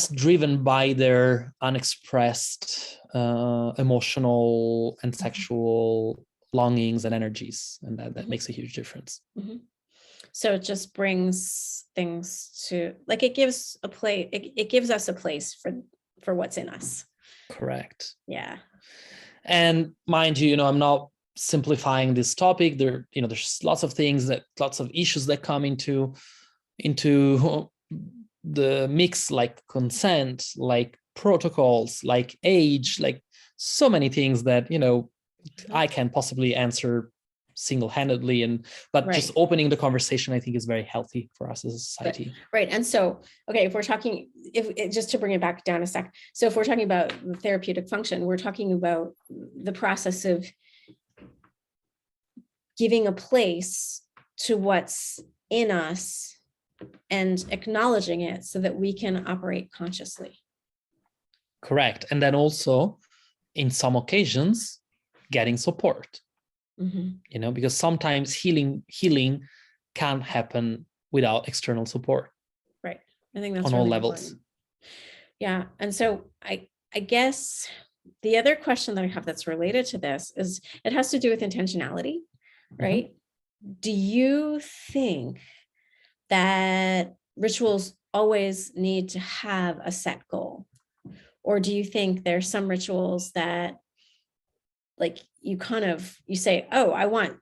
driven by their unexpressed emotional and sexual longings and energies, and that makes a huge difference. So it just brings things to, like, it gives a place, it gives us a place for what's in us. Correct. Yeah. And mind you, I'm not simplifying this topic. There's lots of things, lots of issues that come into the mix, like consent, like protocols, like age, like so many things that I can possibly answer single-handedly, but just opening the conversation, I think, is very healthy for us as a society. Right. And so, okay, if we're talking, just to bring it back down a sec, so if we're talking about the therapeutic function, we're talking about the process of giving a place to what's in us and acknowledging it so that we can operate consciously. Correct. And then also, in some occasions, getting support. Because sometimes healing can't happen without external support. Right. I think that's on all levels. Important. Yeah. And so I guess the other question that I have that's related to this is, it has to do with intentionality, right? Do you think that rituals always need to have a set goal? Or do you think there's some rituals that, like, you say, oh, I want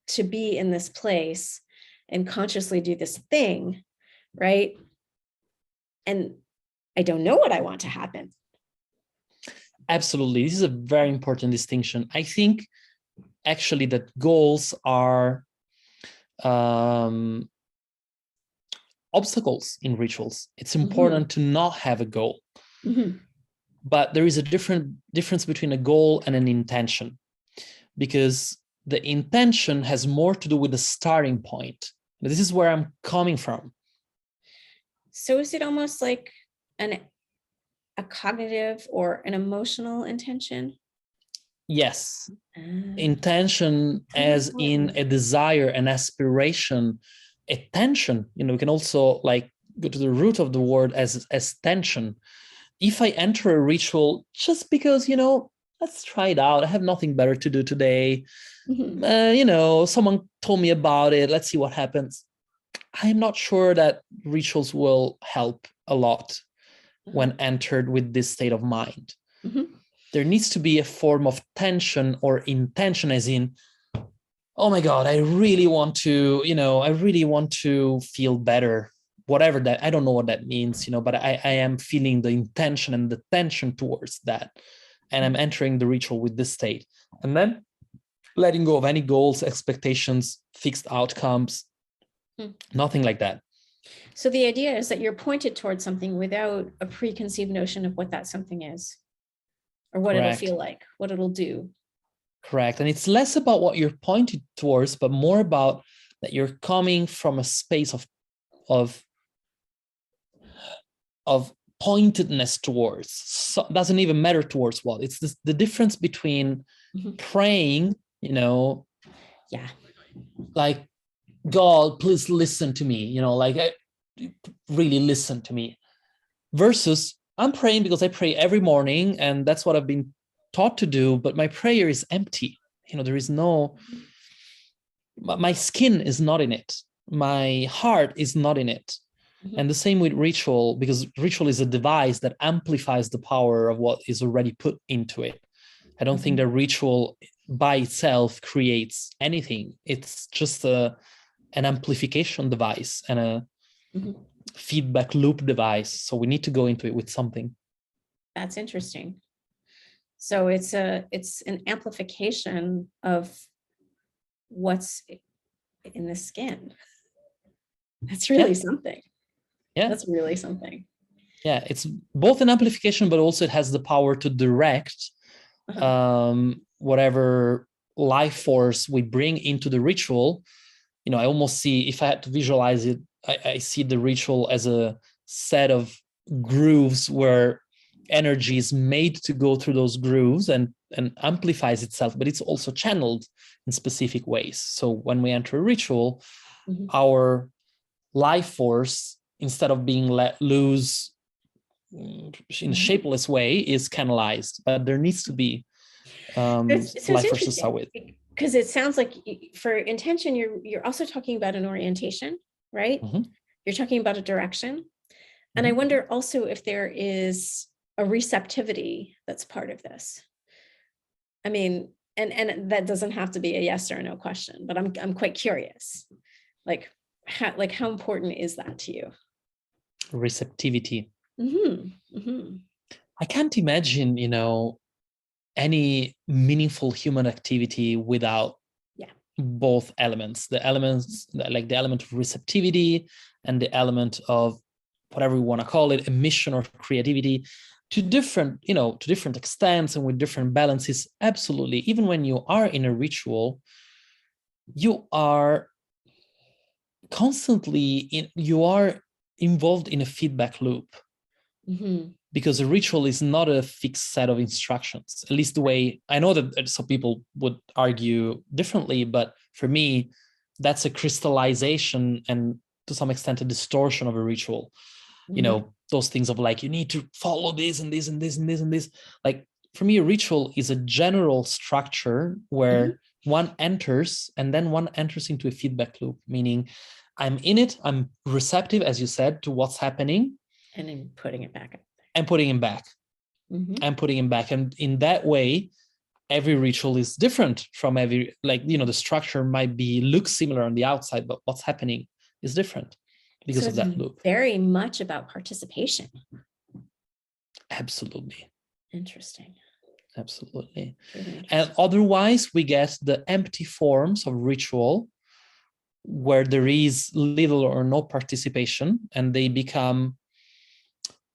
to be in this place and consciously do this thing, right? And I don't know what I want to happen. Absolutely. This is a very important distinction. I think actually that goals are obstacles in rituals. It's important to not have a goal. But there is a difference between a goal and an intention, because the intention has more to do with the starting point. This is where I'm coming from. So is it almost like a cognitive or an emotional intention? Yes. Intention as in a desire, an aspiration, a tension. We can also like go to the root of the word as tension. If I enter a ritual just because, let's try it out, I have nothing better to do today. Someone told me about it, let's see what happens. I'm not sure that rituals will help a lot when entered with this state of mind. There needs to be a form of tension or intention, as in, oh my God, I really want to feel better. Whatever that, I don't know what that means, but I am feeling the intention and the tension towards that. And I'm entering the ritual with this state. And then letting go of any goals, expectations, fixed outcomes, nothing like that. So the idea is that you're pointed towards something without a preconceived notion of what that something is, or what it'll feel like, what it'll do. Correct. And it's less about what you're pointed towards, but more about that you're coming from a space of pointedness towards. So doesn't even matter towards what. It's the difference between praying, like, God, please listen to me, really listen to me, versus I'm praying because I pray every morning and that's what I've been taught to do, but my prayer is empty. There is no, my skin is not in it. My heart is not in it. And the same with ritual, because ritual is a device that amplifies the power of what is already put into it. I don't think that ritual by itself creates anything. It's just an amplification device and a feedback loop device. So we need to go into it with something. That's interesting. So it's an amplification of what's in the skin. That's really something. Yeah, that's really something. Yeah, it's both an amplification, but also it has the power to direct whatever life force we bring into the ritual. I almost see, if I had to visualize it, I see the ritual as a set of grooves where energy is made to go through those grooves and amplifies itself, but it's also channeled in specific ways. So when we enter a ritual, our life force, instead of being let loose in a shapeless way, is canalized. But there needs to be life force to start with. Because it sounds like for intention, you're also talking about an orientation, right? You're talking about a direction. And I wonder also if there is a receptivity that's part of this. I mean, and that doesn't have to be a yes or a no question, but I'm quite curious. Like how important is that to you? Receptivity. I can't imagine, any meaningful human activity without both elements. The elements, like the element of receptivity and the element of whatever we want to call it, emission or creativity, to different extents and with different balances. Absolutely. Even when you are in a ritual, you are constantly you are involved in a feedback loop. Because a ritual is not a fixed set of instructions, at least the way I know that some people would argue differently. But for me, that's a crystallization and to some extent a distortion of a ritual. Those things of like, you need to follow this and this and this and this and this. Like for me, a ritual is a general structure where one enters and then one enters into a feedback loop, meaning I'm in it, I'm receptive, as you said, to what's happening. And then putting it back. And putting him back. And putting him back. And in that way, every ritual is different from every, the structure might look similar on the outside, but what's happening is different because of that loop. Very much about participation. Absolutely. Interesting. Absolutely. And otherwise, we get the empty forms of ritual where there is little or no participation, and they become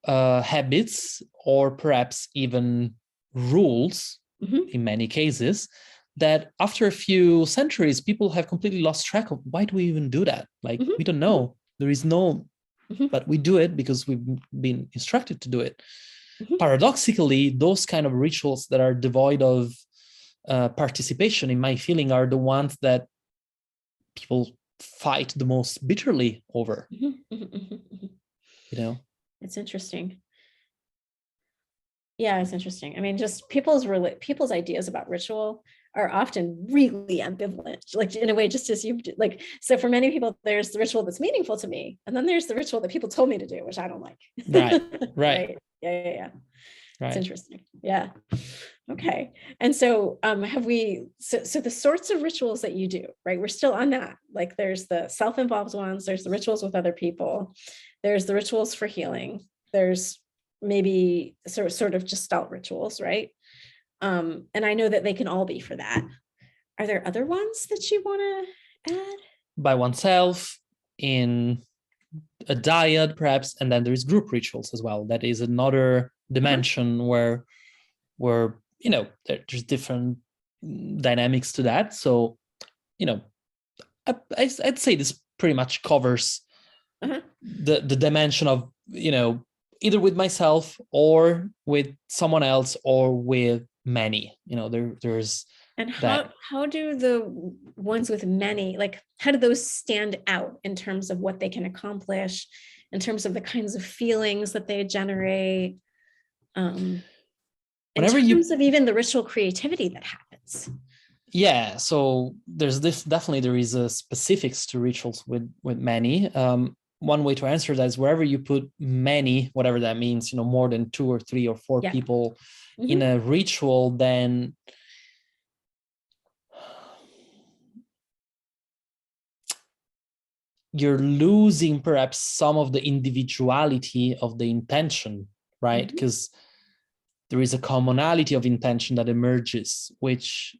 habits or perhaps even rules in many cases, that after a few centuries, people have completely lost track of why do we even do that? Like, we don't know. There is no, but we do it because we've been instructed to do it. Paradoxically, those kind of rituals that are devoid of participation, in my feeling, are the ones that people fight the most bitterly over. It's interesting. Yeah, it's interesting. I mean, just people's ideas about ritual are often really ambivalent, like in a way, just as you like. So for many people, there's the ritual that's meaningful to me, and then there's the ritual that people told me to do, which I don't like. Right. Right. Yeah. Right. It's interesting. Yeah. Okay. And so have we, so the sorts of rituals that you do, right? We're still on that. Like there's the self-involved ones, there's the rituals with other people, there's the rituals for healing, there's maybe sort of gestalt rituals, right? And I know that they can all be for that. Are there other ones that you want to add? By oneself, in a dyad perhaps, and then there is group rituals as well. That is another dimension where there's different dynamics to that. So I'd say this pretty much covers the dimension of either with myself or with someone else or with many. There's and how do the ones with many, like, how do those stand out in terms of what they can accomplish, in terms of the kinds of feelings that they generate, in terms of even the ritual creativity that happens? Yeah, so there is a specifics to rituals with many. One way to answer that is wherever you put many, whatever that means, more than 2 or 3 or 4 people in a ritual, then you're losing perhaps some of the individuality of the intention, right? Because there is a commonality of intention that emerges, which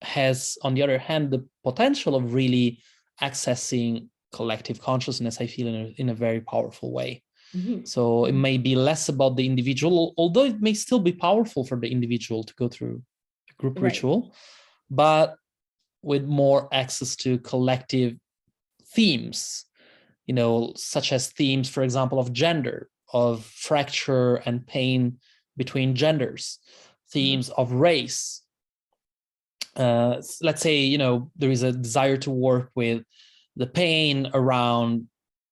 has, on the other hand, the potential of really accessing collective consciousness, I feel, in a very powerful way. So it may be less about the individual, although it may still be powerful for the individual to go through a group ritual, but with more access to collective themes, such as themes, for example, of gender, of fracture and pain between genders, themes of race. Let's say, there is a desire to work with the pain around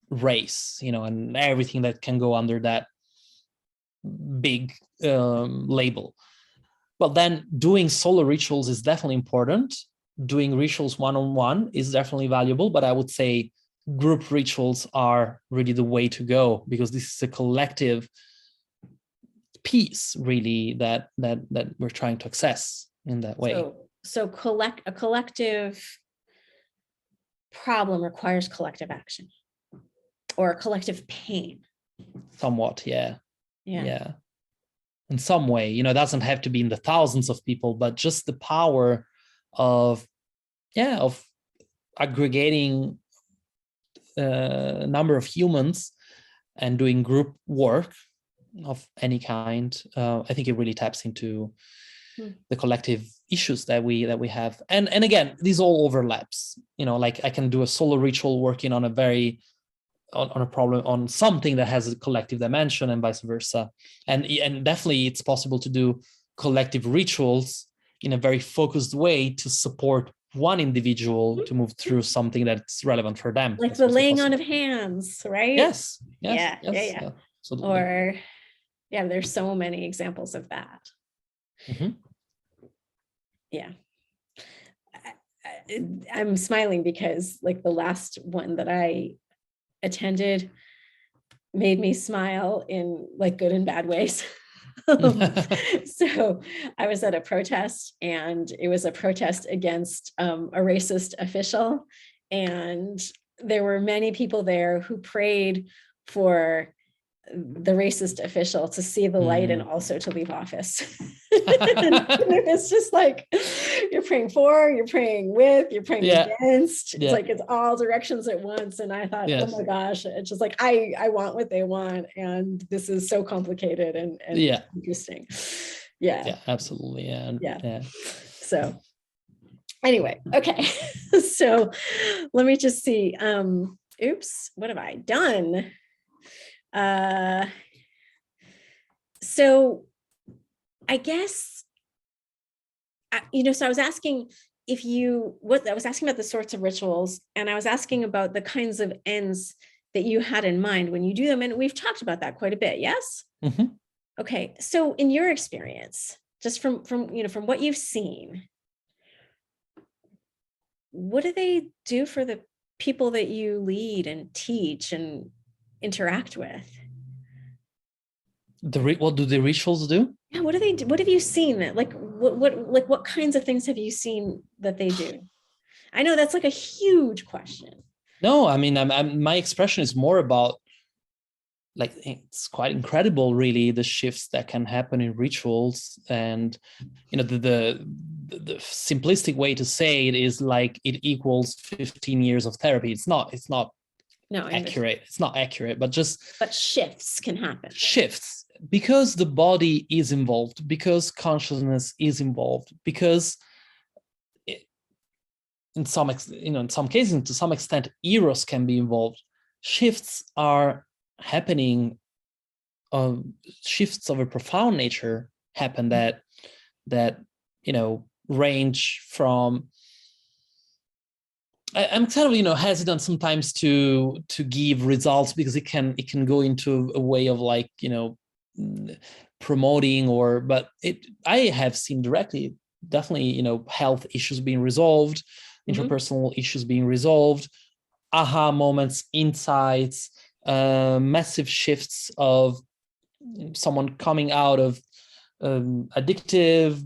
race, and everything that can go under that big label. Well, then doing solo rituals is definitely important. Doing rituals one-on-one is definitely valuable, but I would say group rituals are really the way to go, because this is a collective piece, really, that we're trying to access in that way. So a collective problem requires collective action or collective pain. Somewhat, yeah. In some way, it doesn't have to be in the thousands of people, but just the power of aggregating a number of humans and doing group work of any kind. I think it really taps into the collective issues that we have, and again, these all overlaps. Like I can do a solo ritual working on a problem, on something that has a collective dimension, and vice versa, and definitely it's possible to do collective rituals in a very focused way to support one individual to move through something that's relevant for them, like the laying on of hands, right? Yes. Yeah. Absolutely. Or there's so many examples of that. Yeah. I'm smiling because like the last one that I attended made me smile in like good and bad ways. So I was at a protest, and it was a protest against a racist official, and there were many people there who prayed for the racist official to see the light and also to leave office. And it was just like, you're praying for, you're praying with, you're praying against. It's Yeah. like it's all directions at once. And I thought, oh my gosh, it's just like I want what they want, and this is so complicated and interesting. Yeah, absolutely. Yeah. So anyway, okay. So let me just see. Oops, what have I done? So I guess, so I was asking I was asking about the sorts of rituals, and I was asking about the kinds of ends that you had in mind when you do them. And we've talked about that quite a bit. Yes. Mm-hmm. Okay. So in your experience, just from what you've seen, what do they do for the people that you lead and teach and interact with? What do the rituals do? Yeah, what do they do? What have you seen that what kinds of things have you seen that they do? I know that's like a huge question. No, I mean, my expression is more about, like, it's quite incredible, really, the shifts that can happen in rituals. And the simplistic way to say it is like it equals 15 years of therapy. It's not accurate. It's not accurate, but shifts can happen. Shifts, because the body is involved, because consciousness is involved, because in some cases, to some extent, eros can be involved. Shifts are happening. Shifts of a profound nature happen that range from. I'm kind of hesitant sometimes to give results, because it can go into a way of like promoting, but I have seen directly, definitely, health issues being resolved, interpersonal issues being resolved, aha moments, insights, massive shifts of someone coming out of addictive,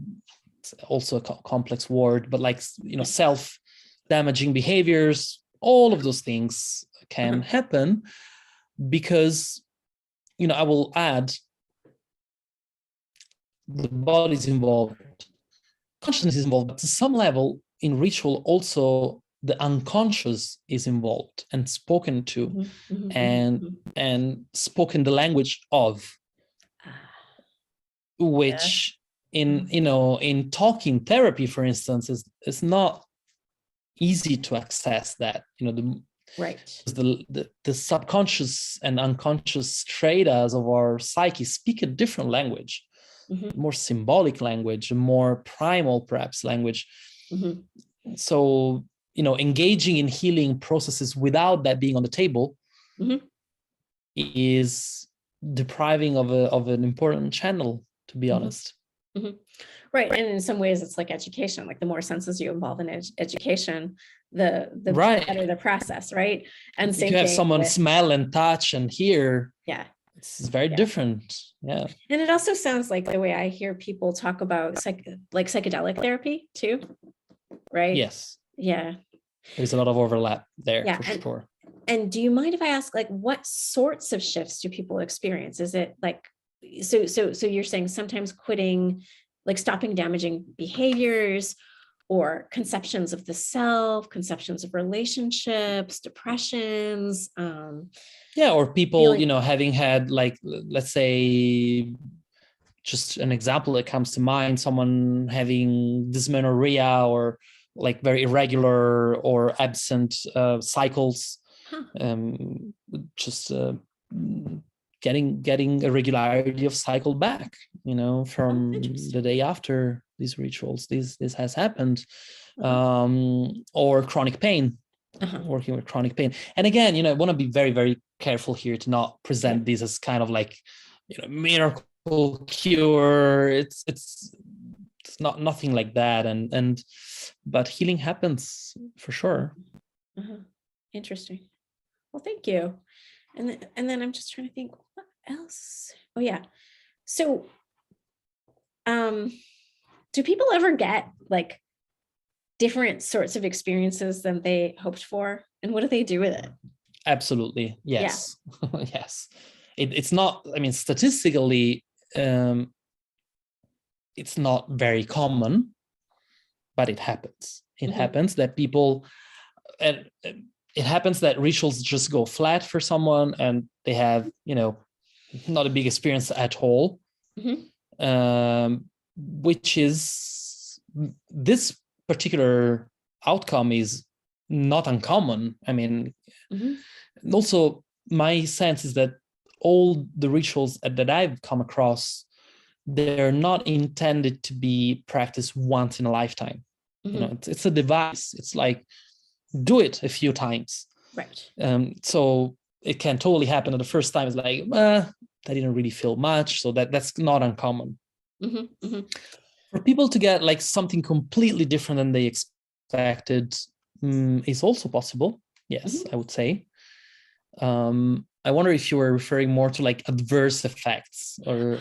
also a complex word, but like self-damaging behaviors. All of those things can happen because I will add, the body is involved, consciousness is involved, but to some level in ritual also the unconscious is involved and spoken to, and spoken the language of, which in talking therapy, for instance, is not easy to access that. The subconscious and unconscious stratas of our psyche speak a different language, more symbolic language, a more primal perhaps language. So engaging in healing processes without that being on the table is depriving of an important channel, to be honest. Right. And in some ways it's like education, like the more senses you involve in education, the better the process, right? And same you have thing someone smell and touch and hear. Yeah. It's very different. Yeah. And it also sounds like the way I hear people talk about psychedelic therapy too, right? Yes. Yeah. There's a lot of overlap there, for sure. And do you mind if I ask, like, what sorts of shifts do people experience? Is it like, so you're saying sometimes quitting, like stopping damaging behaviors, or conceptions of the self, conceptions of relationships, depressions, or people having had, like, let's say, just an example that comes to mind, someone having dysmenorrhea, or like very irregular or absent cycles, just getting a regularity of cycle back, from the day after these rituals. This has happened. Or chronic pain, working with chronic pain. And again, I want to be very, very careful here to not present these as kind of like, miracle cure. It's not nothing like that. But healing happens for sure. Interesting. Well, thank you. And then I'm just trying to think, what else? Oh yeah. So, do people ever get like different sorts of experiences than they hoped for? And what do they do with it? Absolutely. Yes. Yeah. Yes. It's not, statistically, it's not very common, but it happens. It happens that people, and it happens that rituals just go flat for someone and they have, not a big experience at all. Which is, this particular outcome is not uncommon. I mean, also my sense is that all the rituals that I've come across, they're not intended to be practiced once in a lifetime. It's a device. It's like, do it a few times. Right. So it can totally happen that the first time is like, I didn't really feel much. So that's not uncommon. For people to get like something completely different than they expected is also possible. Yes, I would say. I wonder if you were referring more to like adverse effects or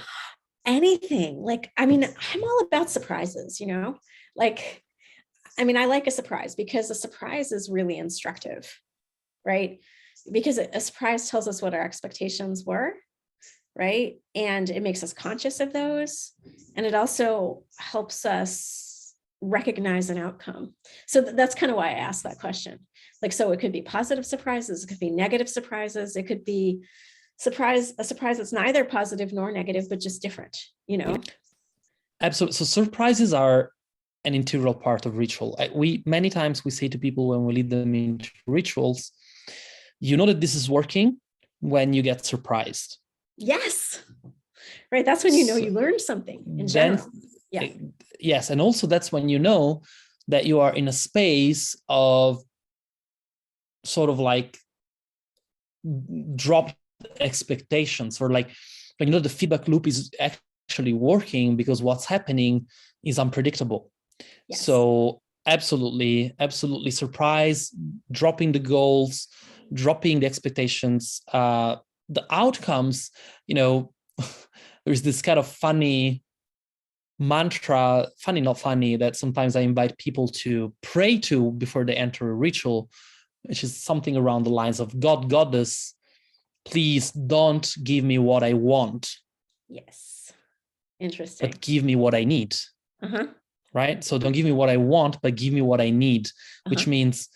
anything. Like, I mean, I'm all about surprises, like, I mean, I like a surprise because a surprise is really instructive, right? Because a surprise tells us what our expectations were, right? And it makes us conscious of those. And it also helps us recognize an outcome. So that's kind of why I asked that question. Like, so it could be positive surprises, it could be negative surprises, it could be a surprise that's neither positive nor negative, but just different, Absolutely. So surprises are an integral part of ritual. Many times we say to people when we lead them into rituals, you know that this is working when you get surprised. Yes. Right. That's when you learned something in general. Yeah. Yes. And also that's when you know that you are in a space of sort of like drop expectations, or like the feedback loop is actually working because what's happening is unpredictable. Yes. So absolutely surprise, dropping the goals, dropping the expectations, the outcomes, there's this kind of funny mantra, not funny, that sometimes I invite people to pray to before they enter a ritual, which is something around the lines of, God, Goddess, please don't give me what I want. Yes. Interesting. But give me what I need. Right? So don't give me what I want, but give me what I need, which means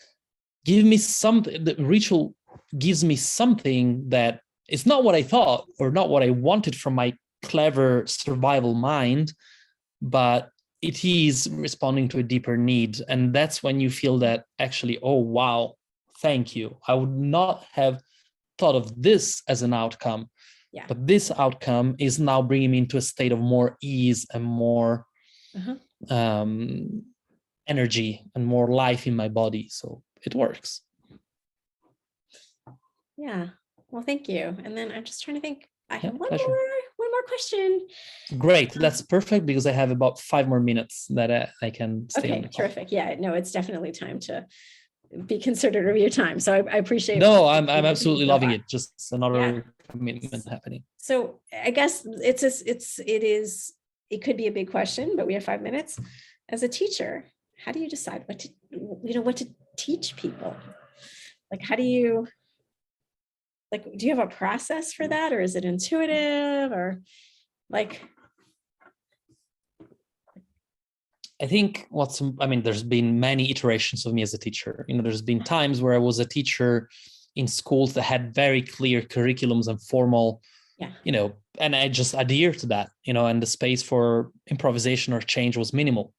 give me something. The ritual gives me something that is not what I thought or not what I wanted from my clever survival mind, but it is responding to a deeper need. And that's when you feel that actually, oh, wow, thank you. I would not have thought of this as an outcome, but this outcome is now bringing me into a state of more ease and more energy and more life in my body. So it works. Yeah. Well, thank you. And then I'm just trying to think. I have one more question. Great. That's perfect because I have about 5 more minutes that I can stay on the call. Terrific. Yeah, no, it's definitely time to be considerate of your time. So I appreciate. No, I'm absolutely loving it. Just another commitment happening. So I guess it could be a big question, but we have 5 minutes. As a teacher, how do you decide what to teach people? Like, how do you, do you have a process for that, or is it intuitive, or like? I think there's been many iterations of me as a teacher. There's been times where I was a teacher in schools that had very clear curriculums and formal, and I just adhere to that, and the space for improvisation or change was minimal.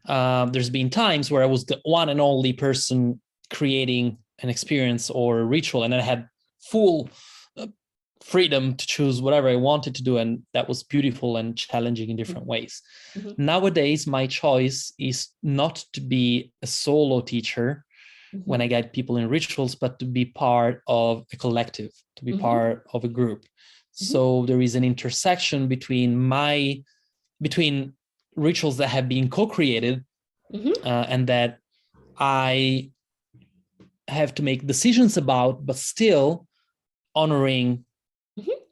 There's been times where I was the one and only person creating an experience or a ritual, and I had full freedom to choose whatever I wanted to do, and that was beautiful and challenging in different ways. Nowadays, my choice is not to be a solo teacher when I guide people in rituals, but to be part of a collective, to be part of a group. So there is an intersection between rituals that have been co-created and that I have to make decisions about, but still honoring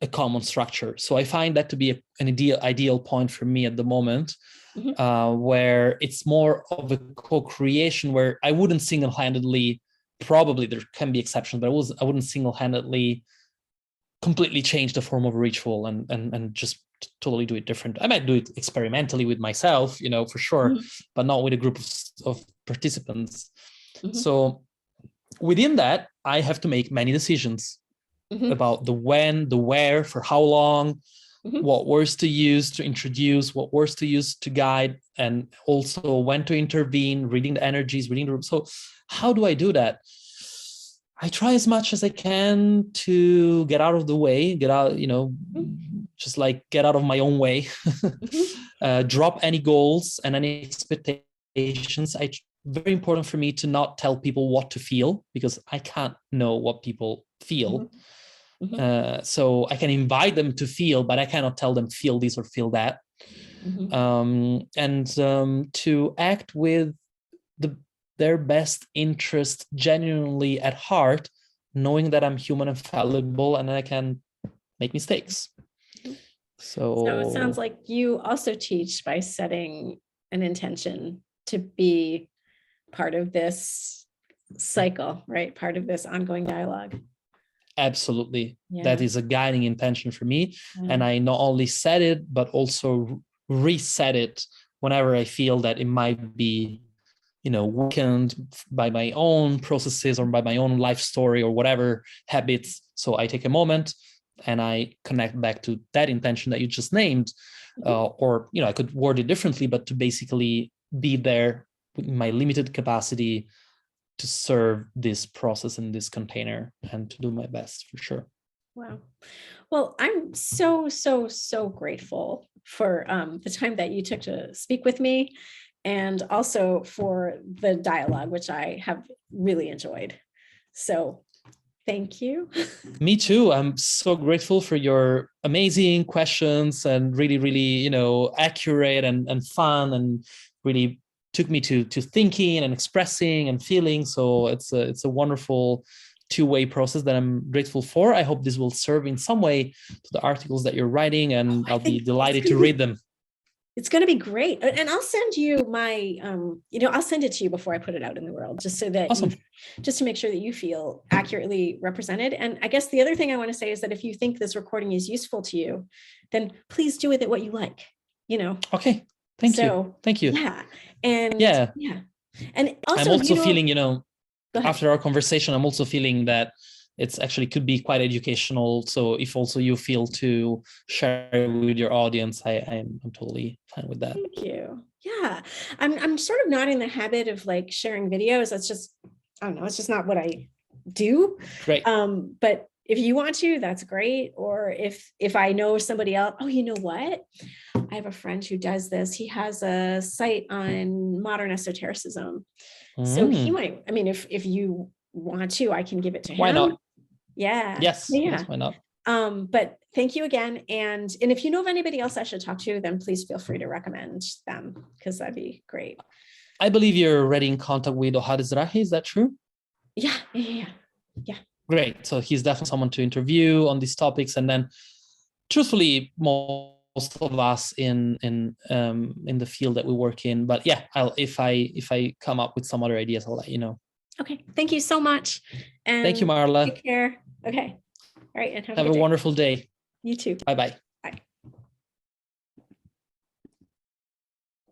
a common structure. So I find that to be an ideal point for me at the moment, where it's more of a co-creation, where I wouldn't single-handedly, probably there can be exceptions, but I wouldn't single-handedly completely change the form of a ritual and just totally do it different. I might do it experimentally with myself, for sure, but not with a group of participants. So within that, I have to make many decisions about the when, the where, for how long, what words to use to introduce, what words to use to guide, and also when to intervene, reading the energies, reading the room. So how do I do that? I try as much as I can to get out of the way, just like get out of my own way, drop any goals and any expectations. Very important for me to not tell people what to feel, because I can't know what people feel. So I can invite them to feel, but I cannot tell them feel this or feel that. And to act with their best interest genuinely at heart, knowing that I'm human and fallible and I can make mistakes. So it sounds like you also teach by setting an intention to be part of this cycle, right? Part of this ongoing dialogue. Absolutely. Yeah. That is a guiding intention for me. And I not only set it, but also reset it whenever I feel that it might be, weakened by my own processes or by my own life story or whatever habits. So I take a moment and I connect back to that intention that you just named, or, I could word it differently, but to basically be there in my limited capacity to serve this process in this container and to do my best, for sure. Wow. Well, I'm so, so, so grateful for the time that you took to speak with me, and also for the dialogue, which I have really enjoyed. So thank you. Me too. I'm so grateful for your amazing questions and really, really, accurate and fun, and really took me to thinking and expressing and feeling. So it's a wonderful two-way process that I'm grateful for. I hope this will serve in some way to the articles that you're writing, and I'll be delighted to read them. It's going to be great. And I'll send you my, I'll send it to you before I put it out in the world, just so that awesome. Just to make sure that you feel accurately represented. And I guess the other thing I want to say is that if you think this recording is useful to you, then please do with it what you like, Okay. Thank you. Yeah. And yeah. And also, I'm also feeling, after our conversation, I'm also feeling that it's actually could be quite educational. So if also you feel to share with your audience, I'm totally fine with that. Thank you. Yeah. I'm sort of not in the habit of like sharing videos. That's just, I don't know, it's just not what I do. Great. But if you want to, that's great. Or if I know somebody else, you know what? I have a friend who does this. He has a site on modern esotericism. So he might, if you want to, I can give it to him. Why not? Yeah. Yes. Why not? But thank you again. And if you know of anybody else I should talk to, then please feel free to recommend them, because that'd be great. I believe you're already in contact with Ohad Ezrahi. Is that true? Yeah. Great. So he's definitely someone to interview on these topics. And then truthfully, most of us in the field that we work in. But yeah, if I come up with some other ideas, I'll let you know. Okay. Thank you so much. And thank you, Marla. Take care. Okay. All right. And have a wonderful day. You too. Bye-bye.